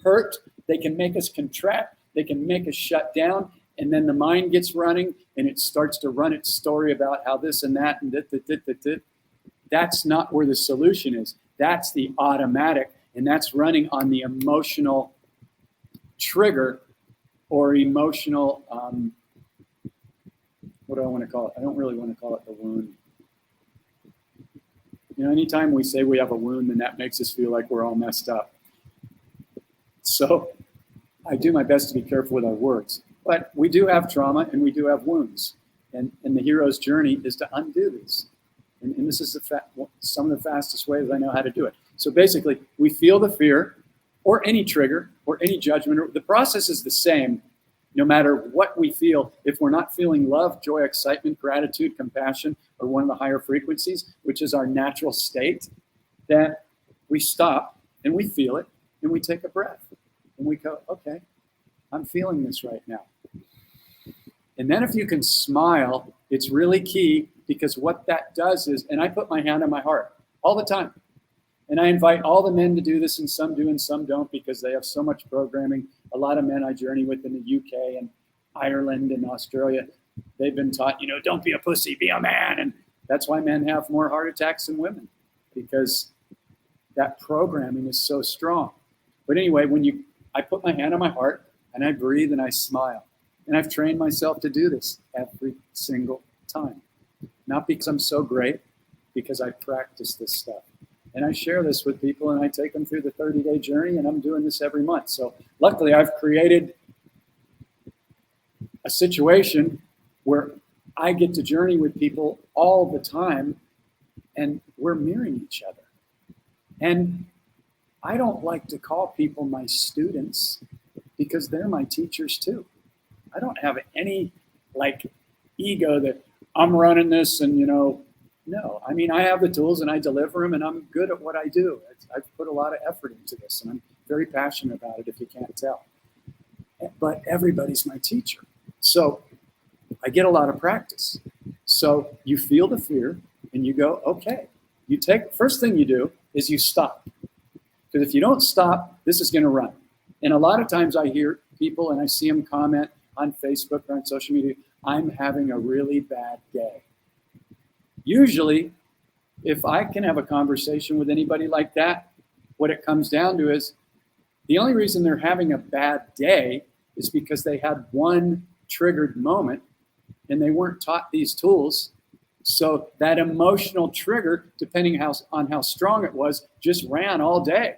hurt. They can make us contract. They can make us shut down. And then the mind gets running and it starts to run its story about how this and that and that. That's not where the solution is. That's the automatic. And that's running on the emotional trigger or emotional, what do I want to call it? I don't really want to call it the wound. You know, anytime we say we have a wound, then that makes us feel like we're all messed up. So I do my best to be careful with our words. But we do have trauma and we do have wounds. And the hero's journey is to undo this. And this is some of the fastest ways I know how to do it. So basically, we feel the fear or any trigger or any judgment. The process is the same no matter what we feel. If we're not feeling love, joy, excitement, gratitude, compassion, or one of the higher frequencies, which is our natural state, then we stop and we feel it and we take a breath. And we go, okay, I'm feeling this right now. And then if you can smile, it's really key, because what that does is, and I put my hand on my heart all the time. And I invite all the men to do this, and some do and some don't, because they have so much programming. A lot of men I journey with in the UK and Ireland and Australia, they've been taught, don't be a pussy, be a man. And that's why men have more heart attacks than women, because that programming is so strong. But anyway, I put my hand on my heart and I breathe and I smile. And I've trained myself to do this every single time. Not because I'm so great, because I practice this stuff. And I share this with people and I take them through the 30-day journey, and I'm doing this every month. So luckily I've created a situation where I get to journey with people all the time, and we're mirroring each other. And I don't like to call people my students, because they're my teachers too. I don't have any ego that I'm running this and, no. I mean, I have the tools and I deliver them and I'm good at what I do. I've put a lot of effort into this and I'm very passionate about it, if you can't tell. But everybody's my teacher. So I get a lot of practice. So you feel the fear and you go, okay. First thing you do is you stop. Because if you don't stop, this is going to run. And a lot of times I hear people and I see them comment on Facebook or on social media, I'm having a really bad day. Usually, if I can have a conversation with anybody like that, what it comes down to is the only reason they're having a bad day is because they had one triggered moment and they weren't taught these tools. So that emotional trigger, depending on how strong it was, just ran all day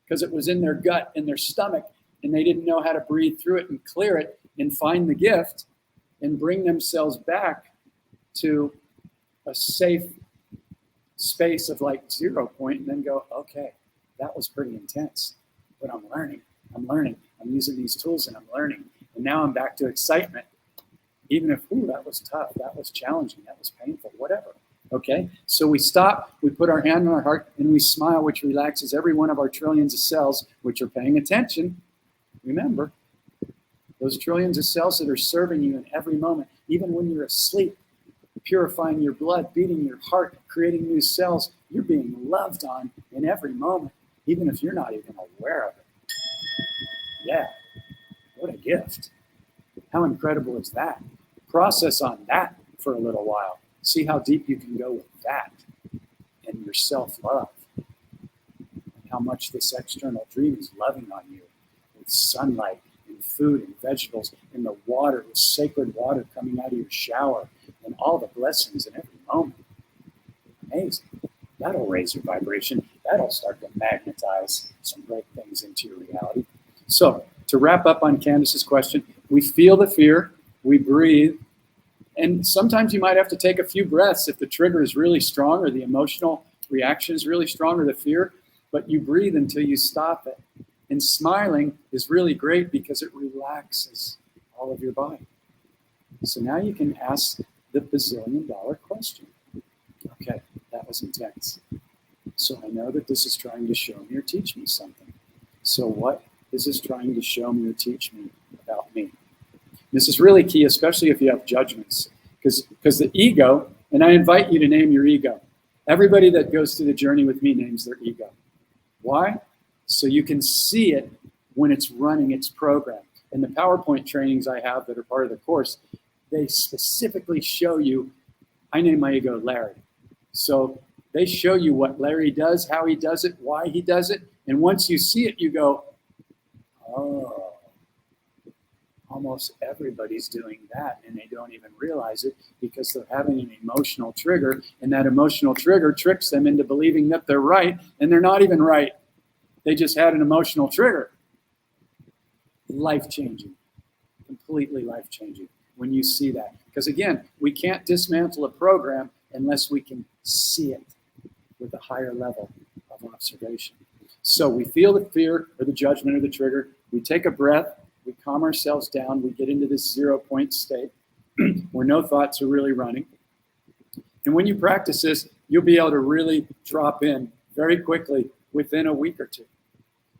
because it was in their gut, in their stomach, and they didn't know how to breathe through it and clear it and find the gift and bring themselves back to a safe space of 0 point, and then go, okay, that was pretty intense, but I'm learning, I'm using these tools and I'm learning. And now I'm back to excitement. Even if, that was tough, that was challenging, that was painful, whatever. Okay, so we stop, we put our hand on our heart, and we smile, which relaxes every one of our trillions of cells, which are paying attention. Remember, those trillions of cells that are serving you in every moment, even when you're asleep, purifying your blood, beating your heart, creating new cells, you're being loved on in every moment, even if you're not even aware of it. Yeah, what a gift. How incredible is that? Process on that for a little while. See how deep you can go with that and your self-love. And how much this external dream is loving on you with sunlight and food and vegetables and the water, the sacred water coming out of your shower and all the blessings in every moment. Amazing. That'll raise your vibration. That'll start to magnetize some great things into your reality. So to wrap up on Candace's question, we feel the fear, we breathe, and sometimes you might have to take a few breaths if the trigger is really strong or the emotional reaction is really strong or the fear, but you breathe until you stop it. And smiling is really great because it relaxes all of your body. So now you can ask the bazillion-dollar question. Okay, that was intense. So I know that this is trying to show me or teach me something. So what is this trying to show me or teach me about me? This is really key, especially if you have judgments, because the ego, and I invite you to name your ego. Everybody that goes through the journey with me names their ego. Why? So you can see it when it's running its program. And the PowerPoint trainings I have that are part of the course, they specifically show you, I name my ego Larry. So they show you what Larry does, how he does it, why he does it. And once you see it, you go, oh, almost everybody's doing that. And they don't even realize it because they're having an emotional trigger. And that emotional trigger tricks them into believing that they're right. And they're not even right. They just had an emotional trigger. Life-changing, completely life-changing when you see that. Because again, we can't dismantle a program unless we can see it with a higher level of observation. So we feel the fear or the judgment or the trigger. We take a breath. We calm ourselves down. We get into this 0 point state where no thoughts are really running. And when you practice this, you'll be able to really drop in very quickly within a week or two.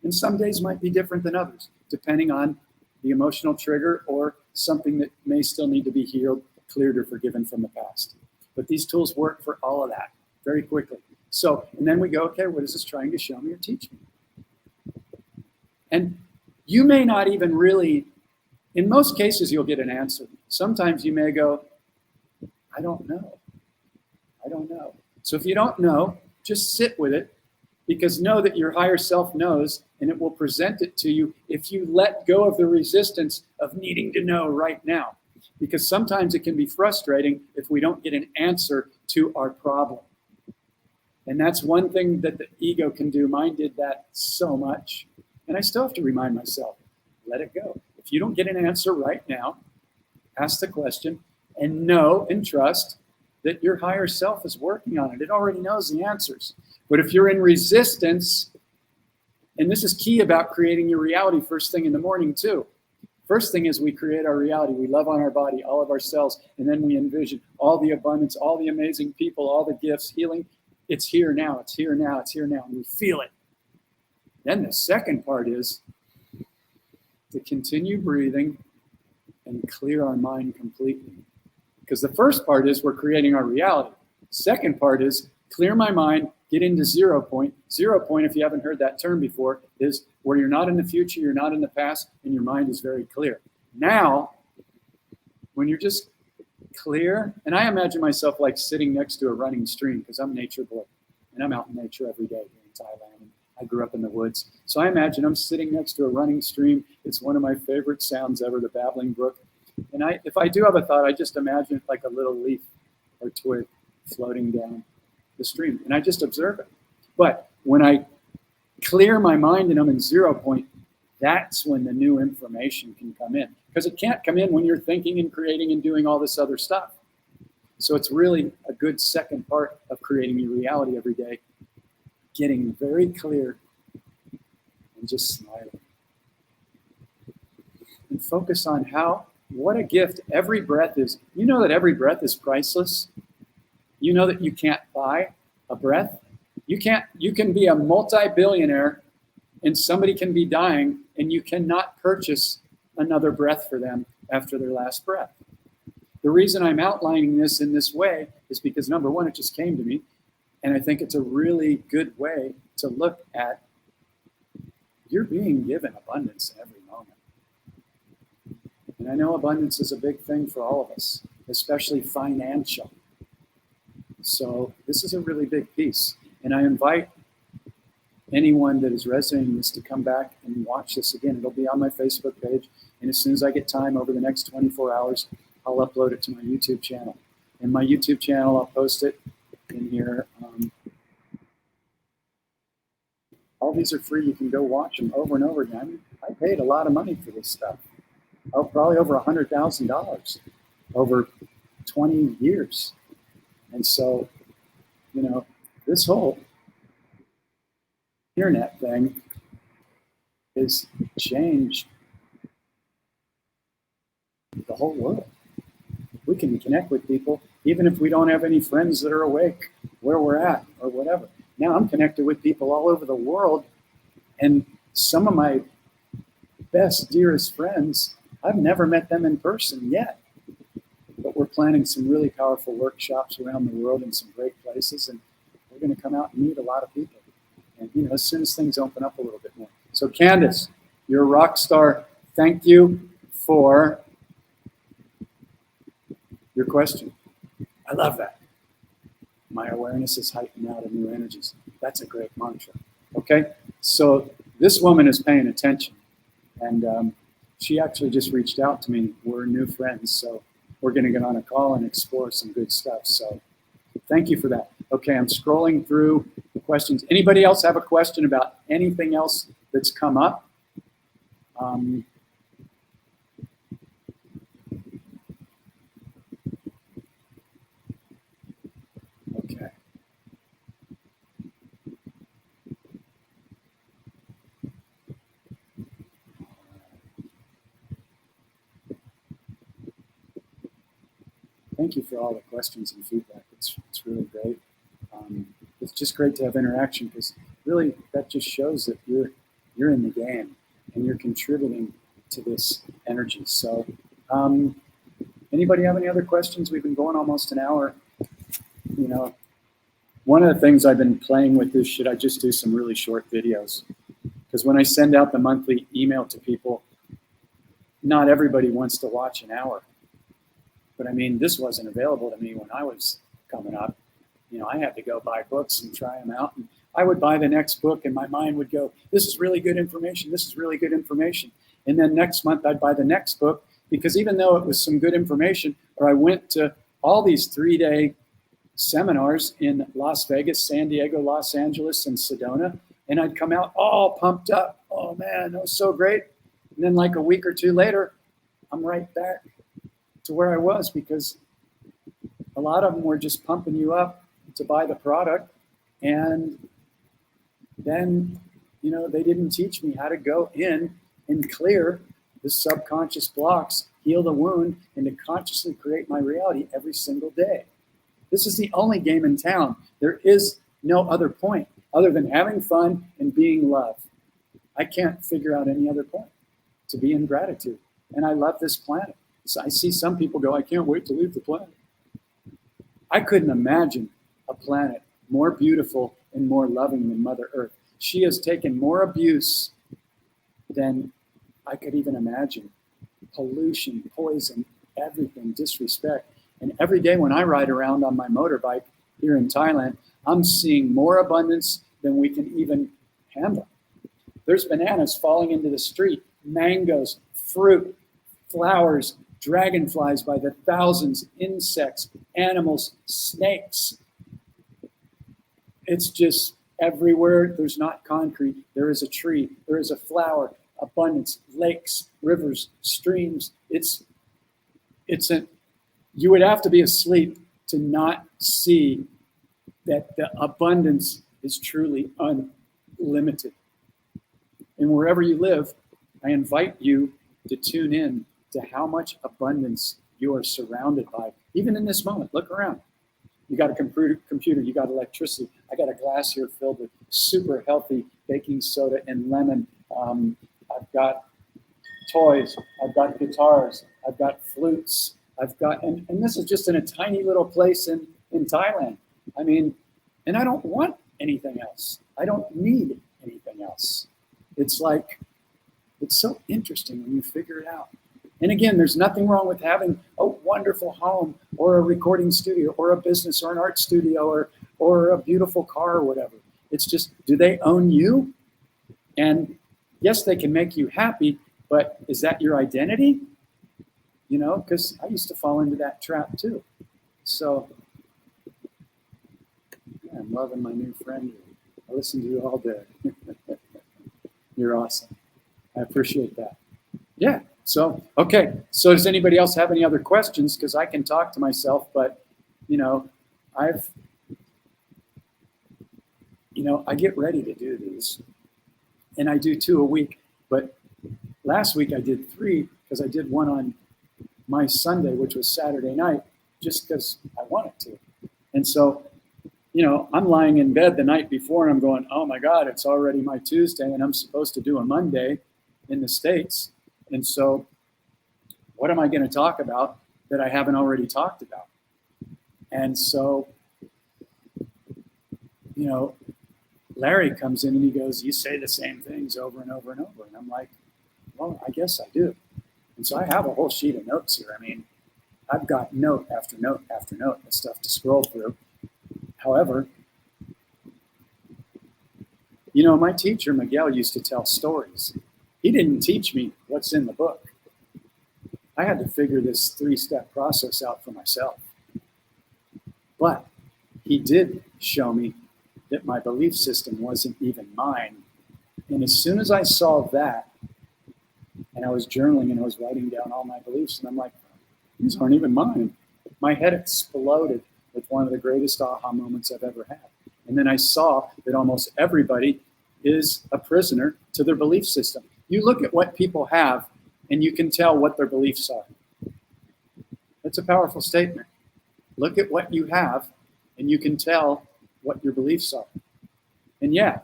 And some days might be different than others, depending on the emotional trigger or something that may still need to be healed, cleared, or forgiven from the past. But these tools work for all of that very quickly. So, and then we go, okay, what is this trying to show me or teach me? And you may not even really, in most cases, you'll get an answer. Sometimes you may go, I don't know. I don't know. So if you don't know, just sit with it, because know that your higher self knows, and it will present it to you if you let go of the resistance of needing to know right now. Because sometimes it can be frustrating if we don't get an answer to our problem. And that's one thing that the ego can do. Mine did that so much. And I still have to remind myself, let it go. If you don't get an answer right now, ask the question and know and trust that your higher self is working on it. It already knows the answers. But if you're in resistance, and this is key about creating your reality first thing in the morning too. First thing is we create our reality. We love on our body, all of our cells, and then we envision all the abundance, all the amazing people, all the gifts, healing. It's here now, it's here now, it's here now, and we feel it. Then the second part is to continue breathing and clear our mind completely. Because the first part is we're creating our reality. Second part is clear my mind, get into 0 point. 0 point, if you haven't heard that term before, is where you're not in the future, you're not in the past, and your mind is very clear. Now, when you're just clear, and I imagine myself like sitting next to a running stream, because I'm a nature boy, and I'm out in nature every day here in Thailand. And I grew up in the woods. So I imagine I'm sitting next to a running stream. It's one of my favorite sounds ever, the babbling brook. And if I do have a thought, I just imagine it like a little leaf or twig floating down the stream, and I just observe it. But when I clear my mind and I'm in 0 point, that's when the new information can come in, because it can't come in when you're thinking and creating and doing all this other stuff. So it's really a good second part of creating your reality every day, getting very clear and just smiling. And focus on what a gift every breath is. You know that every breath is priceless. You know that you can't buy a breath. You can be a multi-billionaire and somebody can be dying and you cannot purchase another breath for them after their last breath. The reason I'm outlining this in this way is because, number one, it just came to me, and I think it's a really good way to look at you're being given abundance in every moment. And I know abundance is a big thing for all of us, especially financial. So this is a really big piece. And I invite anyone that is resonating this to come back and watch this again. It'll be on my Facebook page. And as soon as I get time over the next 24 hours, I'll upload it to my YouTube channel. And my YouTube channel, I'll post it in here. All these are free. You can go watch them over and over again. I mean, I paid a lot of money for this stuff. Oh, probably over $100,000 over 20 years. And so, this whole internet thing has changed the whole world. we can connect with people, even if we don't have any friends that are awake where we're at or whatever. Now I'm connected with people all over the world, and some of my best, dearest friends, I've never met them in person yet. But we're planning some really powerful workshops around the world in some great places, and we're going to come out and meet a lot of people. And, you know, as soon as things open up a little bit more. So, Candace, you're a rock star. Thank you for your question. I love that. My awareness is heightened out of new energies. That's a great mantra. Okay, so this woman is paying attention, and she actually just reached out to me. We're new friends, so we're going to get on a call and explore some good stuff. So thank you for that. Okay, I'm scrolling through the questions. Anybody else have a question about anything else that's come up? Okay. Thank you for all the questions and feedback. It's really great. It's just great to have interaction, because really that just shows that you're in the game and you're contributing to this energy. So anybody have any other questions? We've been going almost an hour. You know, one of the things I've been playing with is, should I just do some really short videos? Because when I send out the monthly email to people, not everybody wants to watch an hour. But I mean, this wasn't available to me when I was coming up. You know, I had to go buy books and try them out. And I would buy the next book and my mind would go, this is really good information. This is really good information. And then next month I'd buy the next book, because even though it was some good information, or I went to all these 3-day seminars in Las Vegas, San Diego, Los Angeles, and Sedona, and I'd come out all pumped up. Oh man, that was so great. And then like a week or two later, I'm right back to where I was, because a lot of them were just pumping you up to buy the product. And then, you know, they didn't teach me how to go in and clear the subconscious blocks, heal the wound, and to consciously create my reality every single day. This is the only game in town. There is no other point other than having fun and being loved. I can't figure out any other point to be in gratitude. And I love this planet. So I see some people go, I can't wait to leave the planet. I couldn't imagine a planet more beautiful and more loving than Mother Earth. She has taken more abuse than I could even imagine. Pollution, poison, everything, disrespect. And every day when I ride around on my motorbike here in Thailand, I'm seeing more abundance than we can even handle. There's bananas falling into the street, mangoes, fruit, flowers, dragonflies by the thousands, insects, animals, snakes. It's just everywhere. There's not concrete. There is a tree. There is a flower. Abundance, lakes, rivers, streams. You would have to be asleep to not see that the abundance is truly unlimited. And wherever you live, I invite you to tune in to how much abundance you are surrounded by. Even in this moment, look around. You got a computer, you got electricity. I got a glass here filled with super healthy baking soda and lemon. I've got toys, I've got guitars, I've got flutes, and this is just in a tiny little place in Thailand. I mean, and I don't want anything else. I don't need anything else. It's like, it's so interesting when you figure it out. And again, there's nothing wrong with having a wonderful home or a recording studio or a business or an art studio or a beautiful car or whatever. It's just, do they own you? And yes, they can make you happy, but is that your identity? You know, because I used to fall into that trap too. So yeah, I'm loving my new friend. I listen to you all day. You're awesome. I appreciate that. Yeah. So, okay. So does anybody else have any other questions? Because I can talk to myself, but, you know, I get ready to do these. And I do 2 a week. But last week I did 3 because I did one on my Sunday, which was Saturday night, just because I wanted to. And so, I'm lying in bed the night before and I'm going, oh my God, it's already my Tuesday and I'm supposed to do a Monday in the States. And so what am I going to talk about that I haven't already talked about? And so, Larry comes in and he goes, you say the same things over and over and over. And I'm like, well, I guess I do. And so I have a whole sheet of notes here. I mean, I've got note after note after note of stuff to scroll through. However, my teacher, Miguel, used to tell stories. He didn't teach me what's in the book. I had to figure this 3-step process out for myself. But he did show me that my belief system wasn't even mine. And as soon as I saw that, and I was journaling and I was writing down all my beliefs, and I'm like, these aren't even mine. My head exploded with one of the greatest aha moments I've ever had. And then I saw that almost everybody is a prisoner to their belief system. You look at what people have and you can tell what their beliefs are. That's a powerful statement. Look at what you have and you can tell what your beliefs are. And yeah,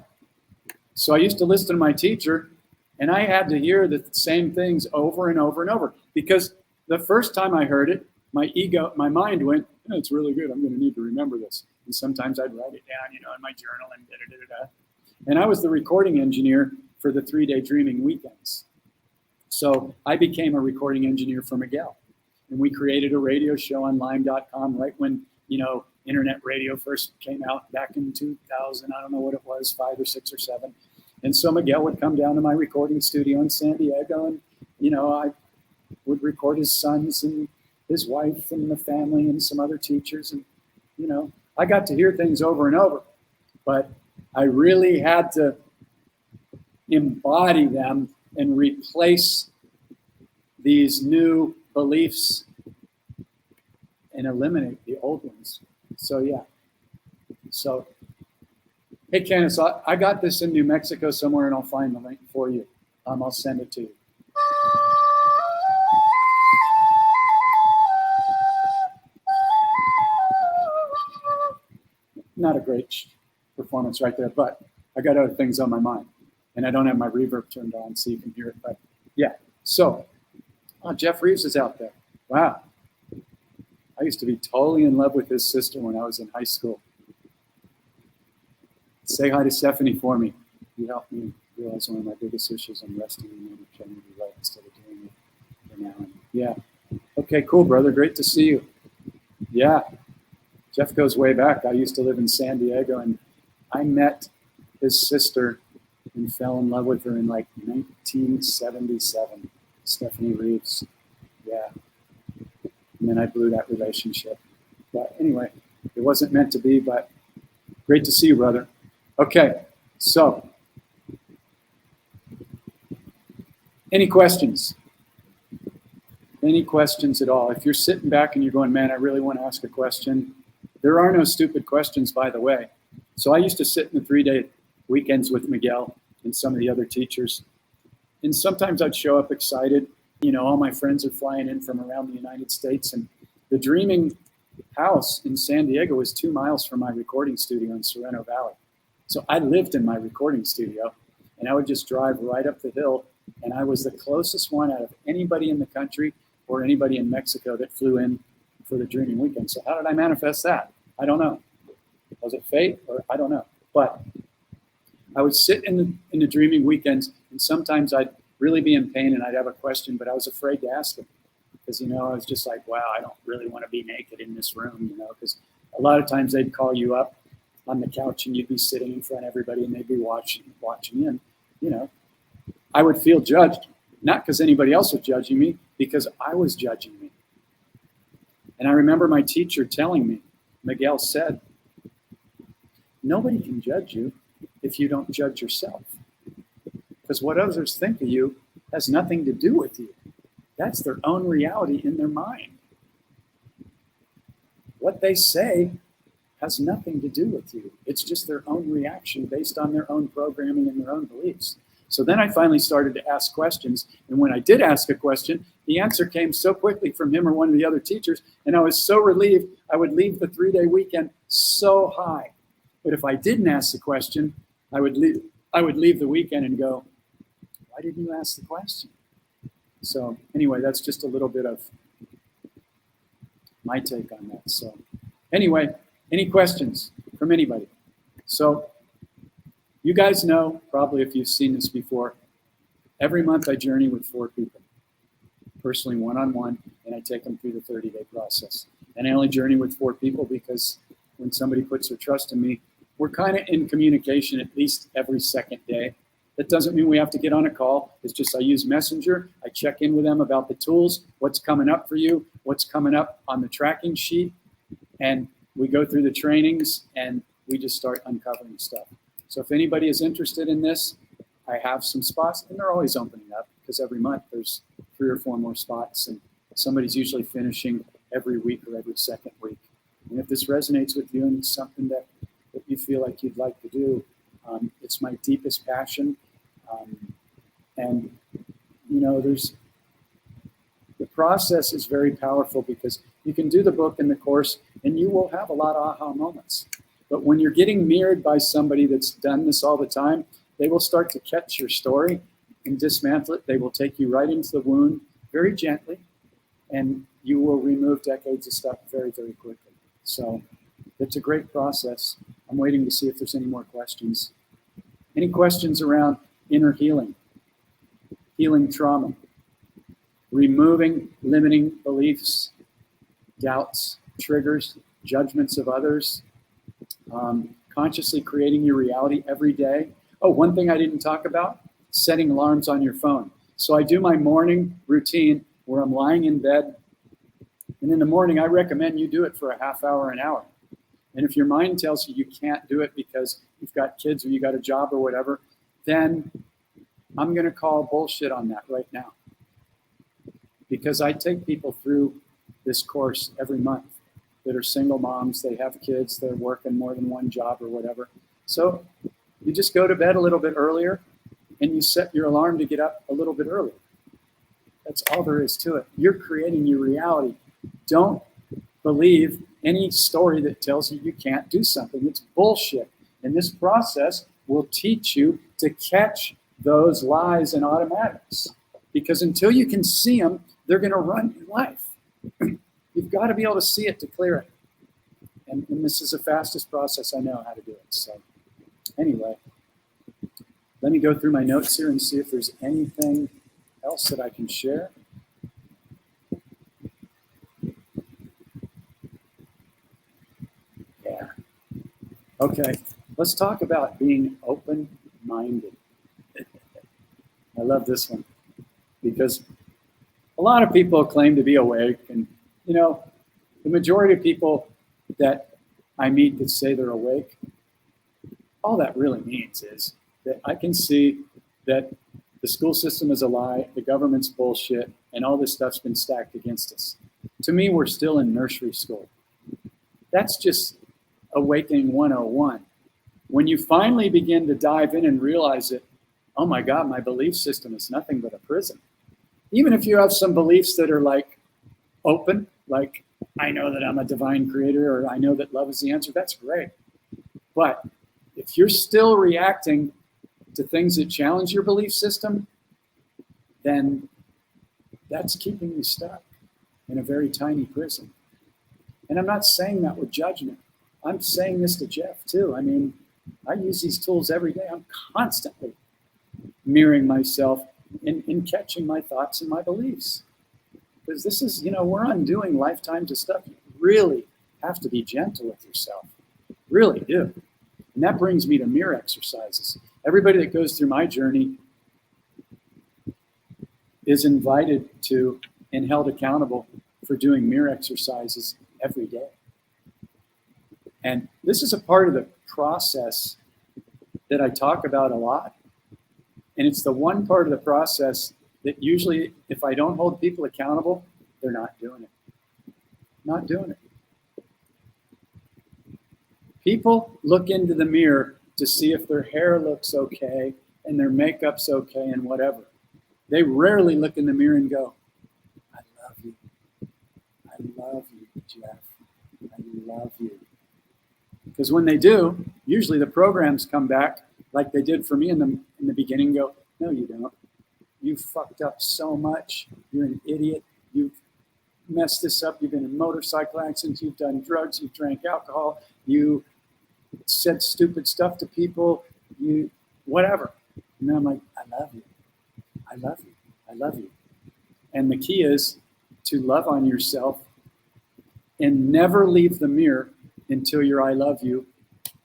so I used to listen to my teacher and I had to hear the same things over and over and over, because the first time I heard it, my mind went, oh, it's really good. I'm going to need to remember this. And sometimes I'd write it down, in my journal and da-da-da-da-da. And I was the recording engineer for the 3-day dreaming weekends. So I became a recording engineer for Miguel. And we created a radio show on Lime.com right when, internet radio first came out back in 2000. I don't know what it was, 5 or 6 or 7. And so Miguel would come down to my recording studio in San Diego and, I would record his sons and his wife and the family and some other teachers. And, I got to hear things over and over, but I really had to embody them and replace these new beliefs and eliminate the old ones. So, yeah. So, hey, Candace, I got this in New Mexico somewhere, and I'll find the link for you. I'll send it to you. Not a great performance right there, but I got other things on my mind. And I don't have my reverb turned on so you can hear it. But yeah, so Jeff Reeves is out there. Wow. I used to be totally in love with his sister when I was in high school. Say hi to Stephanie for me. You helped me realize one of my biggest issues. I'm resting in my eternity right instead of doing it for now. And yeah. Okay, cool, brother. Great to see you. Yeah. Jeff goes way back. I used to live in San Diego, and I met his sister and fell in love with her in like 1977. Stephanie Reeves. Yeah. And then I blew that relationship. But anyway, it wasn't meant to be, but great to see you, brother. Okay, so any questions? Any questions at all? If you're sitting back and you're going, man, I really want to ask a question. There are no stupid questions, by the way. So I used to sit in the 3-day weekends with Miguel and some of the other teachers. And sometimes I'd show up excited. All my friends are flying in from around the United States. And the Dreaming House in San Diego is 2 miles from my recording studio in Sorrento Valley. So I lived in my recording studio, and I would just drive right up the hill. And I was the closest one out of anybody in the country or anybody in Mexico that flew in for the Dreaming Weekend. So how did I manifest that? I don't know. Was it fate? Or I don't know. But I would sit in the Dreaming Weekends, and sometimes I'd really be in pain and I'd have a question, but I was afraid to ask them because, I was just like, wow, I don't really want to be naked in this room, because a lot of times they'd call you up on the couch and you'd be sitting in front of everybody and they'd be watching in, I would feel judged, not because anybody else was judging me, because I was judging me. And I remember my teacher telling me, Miguel said, nobody can judge you if you don't judge yourself. Because what others think of you has nothing to do with you. That's their own reality in their mind. What they say has nothing to do with you. It's just their own reaction based on their own programming and their own beliefs. So then I finally started to ask questions. And when I did ask a question, the answer came so quickly from him or one of the other teachers. And I was so relieved, I would leave the 3-day weekend so high. But if I didn't ask the question, I would leave the weekend and go, why didn't you ask the question? So anyway, that's just a little bit of my take on that. So anyway, any questions from anybody? So you guys know, probably if you've seen this before, every month I journey with 4 people, personally one-on-one, and I take them through the 30-day process. And I only journey with 4 people because when somebody puts their trust in me, we're kind of in communication at least every second day. That doesn't mean we have to get on a call. It's just I use Messenger. I check in with them about the tools, what's coming up for you, what's coming up on the tracking sheet, and we go through the trainings and we just start uncovering stuff. So if anybody is interested in this, I have some spots, and they're always opening up because every month there's 3 or 4 more spots, and somebody's usually finishing every week or every second week. And if this resonates with you and it's something that you feel like you'd like to do, it's my deepest passion. And, you know, the process is very powerful because you can do the book and the course and you will have a lot of aha moments. But when you're getting mirrored by somebody that's done this all the time, they will start to catch your story and dismantle it. They will take you right into the wound very gently, and you will remove decades of stuff very, very quickly. So it's a great process. I'm waiting to see if there's any more questions. Any questions around inner healing, healing trauma, removing limiting beliefs, doubts, triggers, judgments of others, consciously creating your reality every day. Oh, one thing I didn't talk about, setting alarms on your phone. So I do my morning routine where I'm lying in bed, and in the morning I recommend you do it for a half hour, an hour. And if your mind tells you you can't do it because you've got kids or you got a job or whatever, then I'm going to call bullshit on that right now. Because I take people through this course every month that are single moms, they have kids, they're working more than one job or whatever. So you just go to bed a little bit earlier and you set your alarm to get up a little bit earlier. That's all there is to it. You're creating your reality. Don't believe any story that tells you you can't do something. It's bullshit. And this process will teach you to catch those lies and automatics. Because until you can see them, they're going to run your life. You've got to be able to see it to clear it. And this is the fastest process I know how to do it. So anyway, let me go through my notes here and see if there's anything else that I can share. Yeah. Okay, let's talk about being open-minded. I love this one because a lot of people claim to be awake, and you know, the majority of people that I meet that say they're awake, all that really means is that I can see that the school system is a lie, the government's bullshit, and all this stuff's been stacked against us. To me, we're still in nursery school. That's just awakening 101. When you finally begin to dive in and realize that, oh my God, my belief system is nothing but a prison. Even if you have some beliefs that are like open, like I know that I'm a divine creator, or I know that love is the answer, that's great. But if you're still reacting to things that challenge your belief system, then that's keeping you stuck in a very tiny prison. And I'm not saying that with judgment. I'm saying this to Jeff too. I mean, I use these tools every day. I'm constantly mirroring myself in catching my thoughts and my beliefs. Because this is, you know, we're undoing lifetimes of stuff. You really have to be gentle with yourself. Really do. And that brings me to mirror exercises. Everybody that goes through my journey is invited to and held accountable for doing mirror exercises every day. And this is a part of the process that I talk about a lot. And it's the one part of the process that usually, if I don't hold people accountable, they're not doing it. Not doing it. People look into the mirror to see if their hair looks okay, and their makeup's okay and whatever. They rarely look in the mirror and go, I love you. I love you, Jeff. I love you. Because when they do, usually the programs come back like they did for me in the beginning and go, no, you don't. You fucked up so much. You're an idiot. You've messed this up. You've been in motorcycle accidents. You've done drugs. You've drank alcohol. You said stupid stuff to people. You, whatever. And then I'm like, I love you. I love you. I love you. And the key is to love on yourself and never leave the mirror until your I love you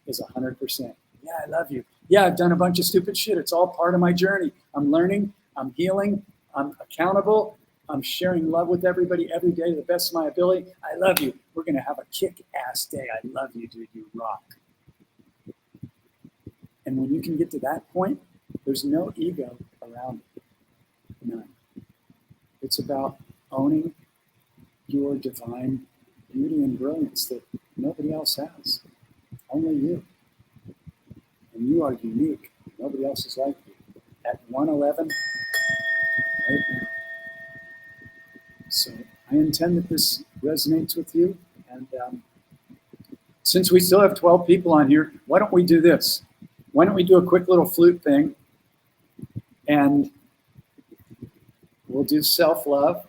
is 100%. Yeah, I love you. Yeah, I've done a bunch of stupid shit. It's all part of my journey. I'm learning. I'm healing. I'm accountable. I'm sharing love with everybody every day to the best of my ability. I love you. We're going to have a kick-ass day. I love you, dude. You rock. And when you can get to that point, there's no ego around it. None. It's about owning your divine beauty and brilliance that nobody else has. Only you. And you are unique. Nobody else is like you. At 111, right now. So I intend that this resonates with you. And since we still have 12 people on here, why don't we do this? Why don't we do a quick little flute thing? And we'll do self-love.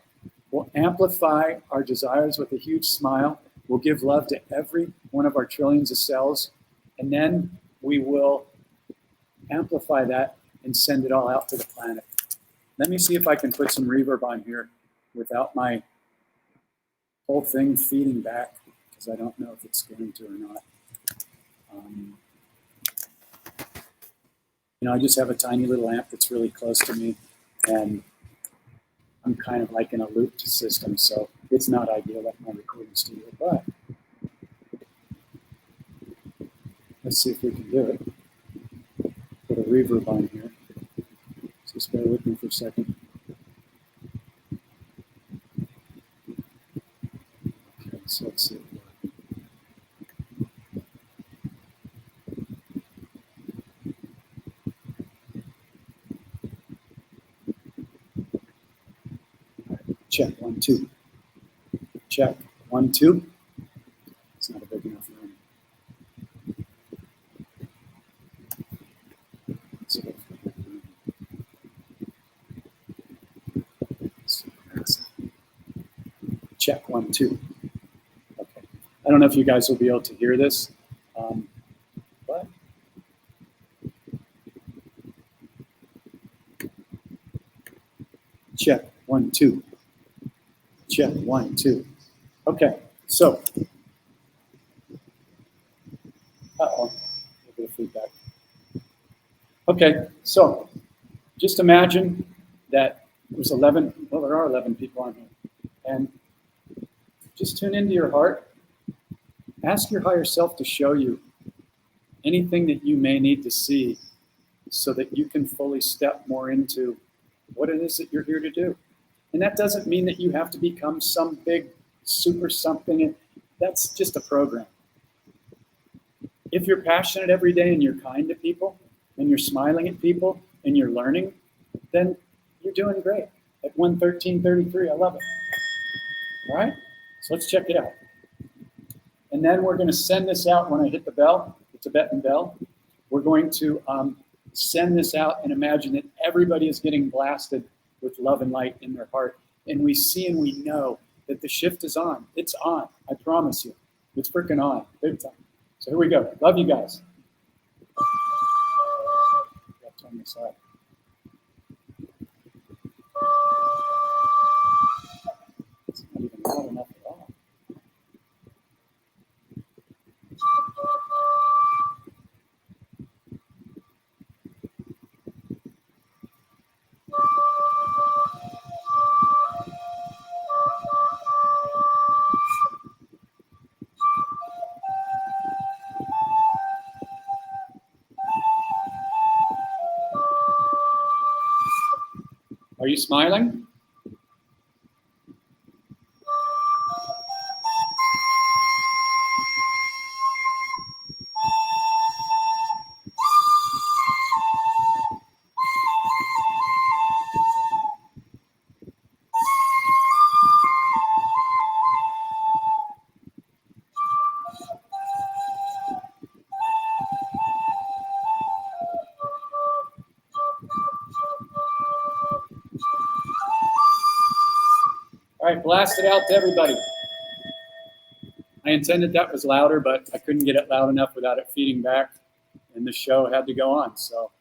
We'll amplify our desires with a huge smile. We'll give love to every one of our trillions of cells. And then we will amplify that and send it all out to the planet. Let me see if I can put some reverb on here without my whole thing feeding back, because I don't know if it's going to or not. I just have a tiny little amp that's really close to me, and I'm kind of like in a looped system, so it's not ideal at my recording studio, but let's see if we can do it. Put a reverb on here. So just bear with me for a second. Okay, so let's see. Check, 1, 2. Check, 1, 2. It's not a big enough room. Check, 1, 2. Okay. I don't know if you guys will be able to hear this, but check, 1, 2. Check, 1, 2. Okay, so, a little bit of feedback. Okay, so just imagine that there's 11, well, there are 11 people on here. And just tune into your heart. Ask your higher self to show you anything that you may need to see so that you can fully step more into what it is that you're here to do. And that doesn't mean that you have to become some big super something. That's just a program. If you're passionate every day and you're kind to people and you're smiling at people and you're learning, then you're doing great. At 113.33, I love it. All right, so let's check it out. And then we're going to send this out when I hit the bell, the Tibetan bell. We're going to send this out and imagine that everybody is getting blasted with love and light in their heart. And we see and we know that the shift is on. It's on. I promise you. It's freaking on. Big time. So here we go. Love you guys. I'll turn this up. It's not even loud enough at all. Are you smiling? right, blast it out to everybody. I intended that was louder, but I couldn't get it loud enough without it feeding back, and the show had to go on. So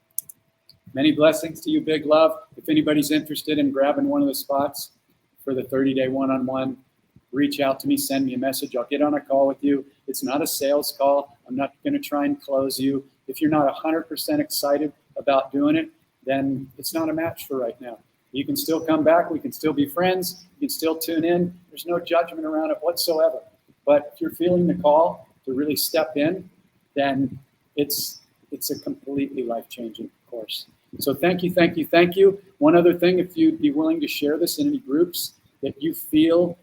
many blessings to you, big love. If anybody's interested in grabbing one of the spots for the 30-day one-on-one, reach out to me, send me a message. I'll get on a call with you. It's not a sales call. I'm not going to try and close you. If you're not 100% excited about doing it, then it's not a match for right now. You can still come back. We can still be friends. You can still tune in. There's no judgment around it whatsoever. But if you're feeling the call to really step in, then it's a completely life-changing course. So thank you, thank you, thank you. One other thing, if you'd be willing to share this in any groups that you feel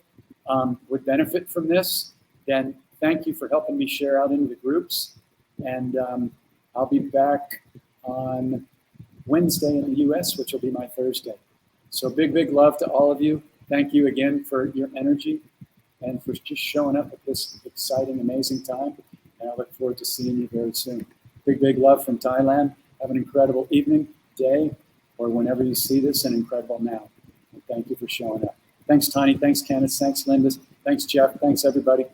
would benefit from this, then thank you for helping me share out into the groups. And I'll be back on Wednesday in the US, which will be my Thursday. So big, big love to all of you. Thank you again for your energy and for just showing up at this exciting, amazing time. And I look forward to seeing you very soon. Big, big love from Thailand. Have an incredible evening, day, or whenever you see this, an incredible now. And thank you for showing up. Thanks, Tony. Thanks, Kenneth. Thanks, Linda. Thanks, Jeff. Thanks, everybody.